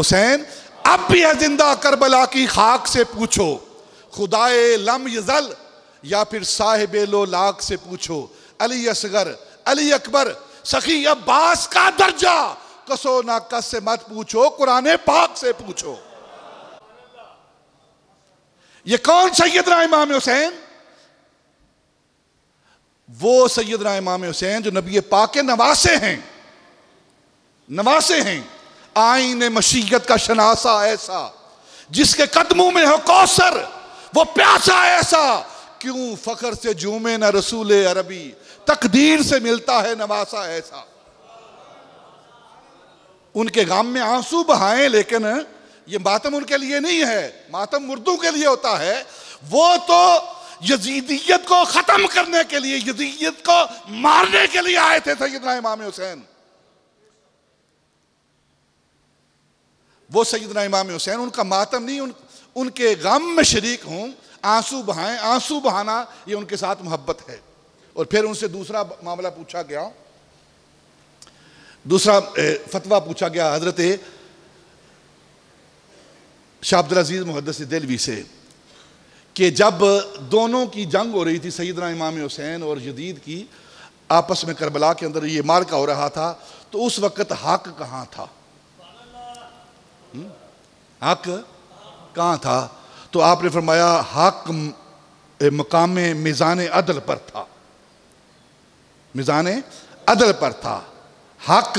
حسین اب بھی ہے زندہ، کربلا کی خاک سے پوچھو، خدائے لم یزل یا پھر صاحب لولاک سے پوچھو، علی اصغر، علی اکبر، سخی عباس کا درجہ کسو نہ کس سے مت پوچھو، قرآن پاک سے پوچھو۔ یہ کون سیدنا امام حسین؟ وہ سیدنا امام حسین جو نبی پاک کے نواسے ہیں، نواسے ہیں، آئین مشیت کا شناسہ ایسا، جس کے قدموں میں ہو کوثر، وہ پیاسا ایسا، کیوں فخر سے جھومے نہ رسول عربی، تقدیر سے ملتا ہے نواسا ایسا۔ ان کے غم میں آنسو بہائیں لیکن یہ ماتم ان کے لیے نہیں ہے، ماتم مردوں کے لیے ہوتا ہے. وہ تو یزیدیت کو ختم کرنے کے لیے، یزیدیت کو مارنے کے لیے آئے تھے سیدنا امام حسین. وہ سیدنا امام حسین، ان کا ماتم نہیں، ان کے غم میں شریک ہوں، آنسو بہائیں. آنسو بہانا یہ ان کے ساتھ محبت ہے. اور پھر ان سے دوسرا معاملہ پوچھا گیا، دوسرا فتویٰ پوچھا گیا حضرت شاہ عبد العزیز محدث دہلوی سے، کہ جب دونوں کی جنگ ہو رہی تھی، سیدنا امام حسین اور یزید کی آپس میں کربلا کے اندر یہ معرکہ ہو رہا تھا، تو اس وقت حق کہاں تھا؟ حق کہاں تھا؟ تو آپ نے فرمایا حق مقام میزان عدل پر تھا. میزان عدل پر تھا، حق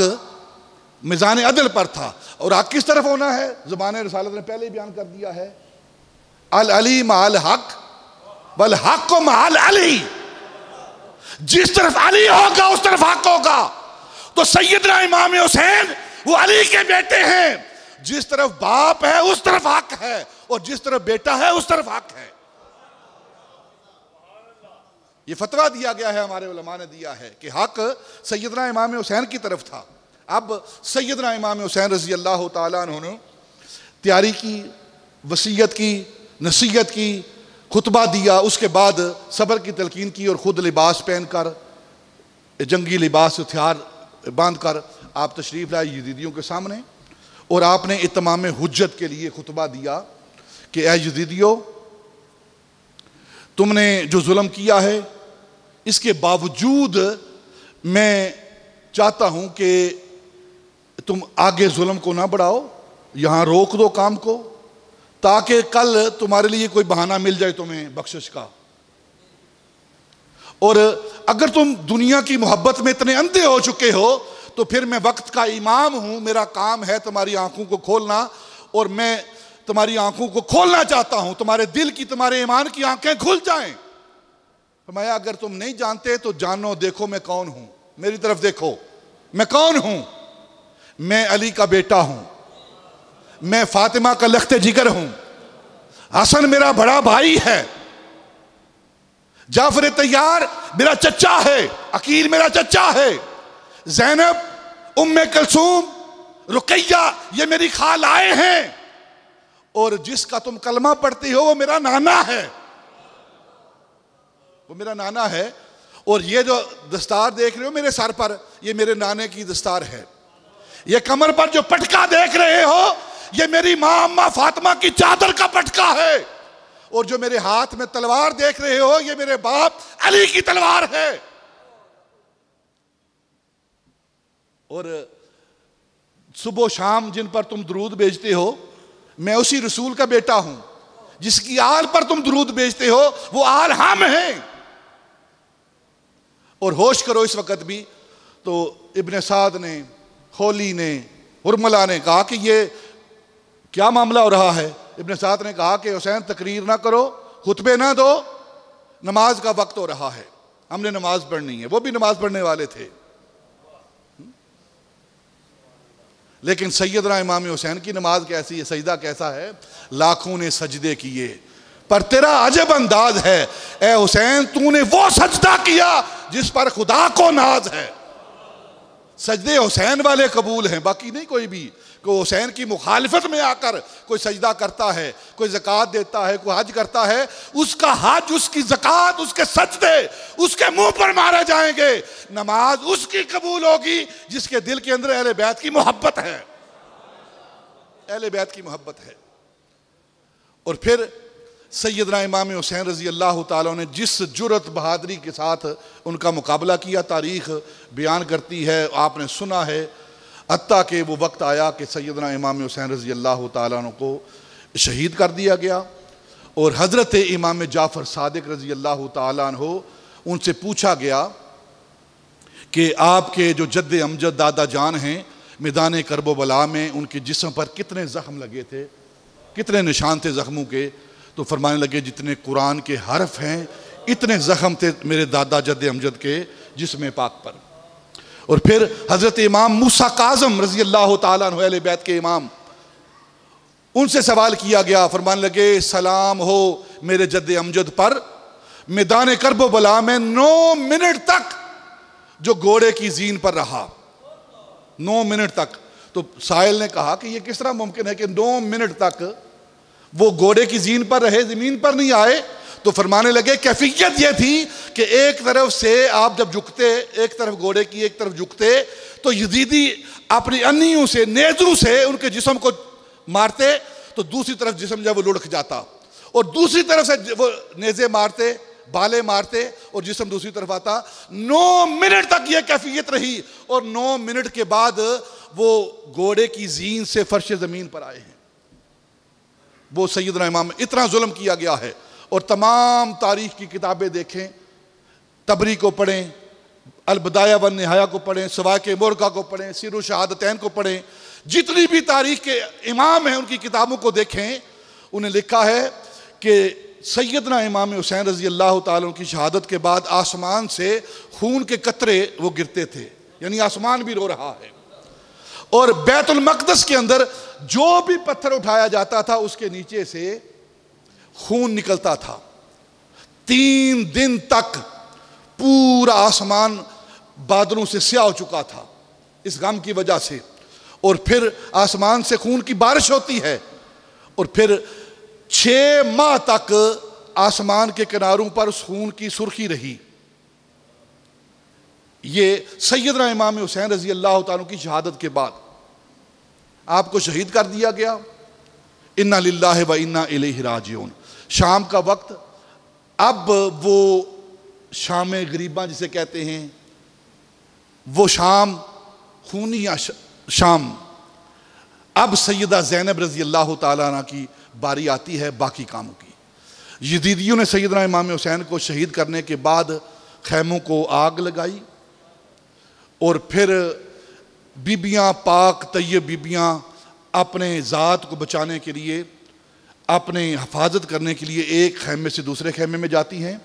میزان عدل پر تھا. اور حق کس طرف ہونا ہے؟ زبان رسالت نے پہلے ہی بیان کر دیا ہے، العلی مع الحق والحق مع العلی. جس طرف علی ہوگا اس طرف حق ہوگا. تو سیدنا امام حسین وہ علی کے بیٹے ہیں، جس طرف باپ ہے اس طرف حق ہے، اور جس طرف بیٹا ہے اس طرف حق ہے. یہ فتویٰ دیا گیا ہے، ہمارے علماء نے دیا ہے کہ حق سیدنا امام حسین کی طرف تھا. اب سیدنا امام حسین رضی اللہ تعالیٰ عنہ نے تیاری کی، وصیت کی، نصیحت کی، خطبہ دیا. اس کے بعد صبر کی تلقین کی، اور خود لباس پہن کر، جنگی لباس ہتھیار باندھ کر آپ تشریف لائے یزیدیوں کے سامنے. اور آپ نے اتمام حجت کے لیے خطبہ دیا کہ اے یزیدیوں، تم نے جو ظلم کیا ہے، اس کے باوجود میں چاہتا ہوں کہ تم آگے ظلم کو نہ بڑھاؤ، یہاں روک دو کام کو، تاکہ کل تمہارے لیے کوئی بہانہ مل جائے تمہیں بخشش کا. اور اگر تم دنیا کی محبت میں اتنے اندھے ہو چکے ہو تو پھر میں وقت کا امام ہوں، میرا کام ہے تمہاری آنکھوں کو کھولنا، اور میں تمہاری آنکھوں کو کھولنا چاہتا ہوں، تمہارے دل کی، تمہارے ایمان کی آنکھیں کھل جائیں. فرمایا اگر تم نہیں جانتے تو جانو، دیکھو میں کون ہوں، میری طرف دیکھو، میں کون ہوں. میں علی کا بیٹا ہوں، میں فاطمہ کا لخت جگر ہوں، حسن میرا بڑا بھائی ہے، جعفر طیار میرا چچا ہے، عقیل میرا چچا ہے، زینب، ام کلثوم، رقیہ یہ میری خالائیں ہیں، اور جس کا تم کلمہ پڑھتی ہو وہ میرا نانا ہے، وہ میرا نانا ہے. اور یہ جو دستار دیکھ رہے ہو میرے سر پر، یہ میرے نانے کی دستار ہے. یہ کمر پر جو پٹکا دیکھ رہے ہو یہ میری ماں اماں فاطمہ کی چادر کا پٹکا ہے. اور جو میرے ہاتھ میں تلوار دیکھ رہے ہو یہ میرے باپ علی کی تلوار ہے. اور صبح و شام جن پر تم درود بھیجتے ہو میں اسی رسول کا بیٹا ہوں، جس کی آل پر تم درود بھیجتے ہو وہ آل ہم ہیں. اور ہوش کرو اس وقت بھی. تو ابن سعد نے، خولی نے، ہرملہ نے کہا کہ یہ کیا معاملہ ہو رہا ہے؟ ابن سعد نے کہا کہ حسین تقریر نہ کرو، خطبے نہ دو، نماز کا وقت ہو رہا ہے، ہم نے نماز پڑھنی ہے. وہ بھی نماز پڑھنے والے تھے. لیکن سیدنا امام حسین کی نماز کیسی ہے، سجدہ کیسا ہے؟ لاکھوں نے سجدے کیے پر تیرا عجب انداز ہے، اے حسین تو نے وہ سجدہ کیا جس پر خدا کو ناز ہے. سجدے حسین والے قبول ہیں، باقی نہیں. کوئی بھی کوئی حسین کی مخالفت میں آ کر کوئی سجدہ کرتا ہے، کوئی زکوٰۃ دیتا ہے، کوئی حج کرتا ہے، اس کا حج، اس کی زکوٰۃ، اس کے سجدے اس کے منہ پر مارے جائیں گے. نماز اس کی قبول ہوگی جس کے دل کے اندر اہل بیت کی محبت ہے، اہل بیت کی محبت ہے. اور پھر سیدنا امام حسین رضی اللہ تعالیٰ نے جس جرأت بہادری کے ساتھ ان کا مقابلہ کیا تاریخ بیان کرتی ہے، آپ نے سنا ہے. حتیٰ کہ وہ وقت آیا کہ سیدنا امام حسین رضی اللہ تعالیٰ عنہ کو شہید کر دیا گیا. اور حضرت امام جعفر صادق رضی اللہ تعالیٰ عنہ ان سے پوچھا گیا کہ آپ کے جو جد امجد دادا جان ہیں میدان کرب و بلا میں ان کے جسم پر کتنے زخم لگے تھے، کتنے نشان تھے زخموں کے؟ تو فرمانے لگے جتنے قرآن کے حرف ہیں اتنے زخم تھے میرے دادا جد امجد کے جسم پاک پر. اور پھر حضرت امام موسیٰ کاظم رضی اللہ تعالیٰ عنہ اہل بیت کے امام، ان سے سوال کیا گیا، فرمانے لگے سلام ہو میرے جد امجد پر، میدان کرب و بلا میں 9 منٹ تک جو گھوڑے کی زین پر رہا، 9 منٹ تک۔ تو سائل نے کہا کہ یہ کس طرح ممکن ہے کہ 9 منٹ تک وہ گھوڑے کی زین پر رہے، زمین پر نہیں آئے؟ تو فرمانے لگے کیفیت یہ تھی کہ ایک طرف سے آپ جب جھکتے، ایک طرف گھوڑے کی ایک طرف جھکتے، تو یزیدی اپنی انیوں سے، نیزوں سے ان کے جسم کو مارتے، تو دوسری طرف جسم جب وہ لڑک جاتا، اور دوسری طرف سے وہ نیزے مارتے، بالے مارتے، اور جسم دوسری طرف آتا۔ 9 منٹ تک یہ کیفیت رہی، اور 9 منٹ کے بعد وہ گھوڑے کی زین سے فرش زمین پر آئے ہیں۔ وہ سیدنا امام، اتنا ظلم کیا گیا ہے۔ اور تمام تاریخ کی کتابیں دیکھیں، تبری کو پڑھیں، البدایہ والنہایہ کو پڑھیں، سواق مرغہ کو پڑھیں، سیر الشہادتین کو پڑھیں، جتنی بھی تاریخ کے امام ہیں ان کی کتابوں کو دیکھیں، انہیں لکھا ہے کہ سیدنا امام حسین رضی اللہ تعالیٰ کی شہادت کے بعد آسمان سے خون کے قطرے وہ گرتے تھے، یعنی آسمان بھی رو رہا ہے۔ اور بیت المقدس کے اندر جو بھی پتھر اٹھایا جاتا تھا اس کے نیچے سے خون نکلتا تھا۔ 3 دن تک پورا آسمان بادلوں سے سیاہ ہو چکا تھا اس غم کی وجہ سے، اور پھر آسمان سے خون کی بارش ہوتی ہے، اور پھر 6 ماہ تک آسمان کے کناروں پر اس خون کی سرخی رہی۔ یہ سیدنا امام حسین رضی اللہ تعالیٰ کی شہادت کے بعد آپ کو شہید کر دیا گیا۔ انا للہ و انا الیہ راجعون۔ شام کا وقت، اب وہ شام غریباں جسے کہتے ہیں، وہ شام خونی شام، اب سیدہ زینب رضی اللہ تعالیٰ عنہ کی باری آتی ہے باقی کاموں کی۔ یزیدیوں نے سیدنا امام حسین کو شہید کرنے کے بعد خیموں کو آگ لگائی، اور پھر بیبیاں، پاک طیب بیبیاں اپنے ذات کو بچانے کے لیے، اپنے حفاظت کرنے کے لیے ایک خیمے سے دوسرے خیمے میں جاتی ہیں۔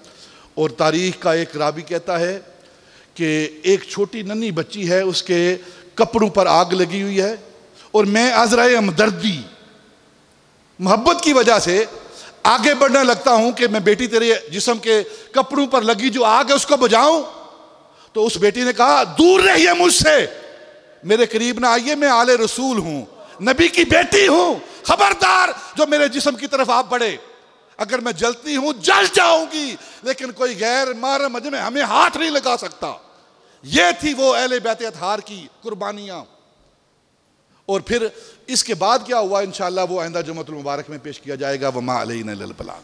اور تاریخ کا ایک راوی کہتا ہے کہ ایک چھوٹی ننھی بچی ہے، اس کے کپڑوں پر آگ لگی ہوئی ہے، اور میں عذرۂ ہمدردی، محبت کی وجہ سے آگے بڑھنے لگتا ہوں کہ میں بیٹی تیرے جسم کے کپڑوں پر لگی جو آگ ہے اس کو بجھاؤں۔ تو اس بیٹی نے کہا دور رہیے مجھ سے، میرے قریب نہ آئیے، میں آل رسول ہوں، نبی کی بیٹی ہوں، خبردار جو میرے جسم کی طرف آپ بڑھے، اگر میں جلتی ہوں جل جاؤں گی، لیکن کوئی غیر محرم میں ہمیں ہاتھ نہیں لگا سکتا۔ یہ تھی وہ اہل بیت اطہار کی قربانیاں۔ اور پھر اس کے بعد کیا ہوا انشاءاللہ وہ آئندہ جمعۃ المبارک میں پیش کیا جائے گا۔ وما علینا الا البلاغ۔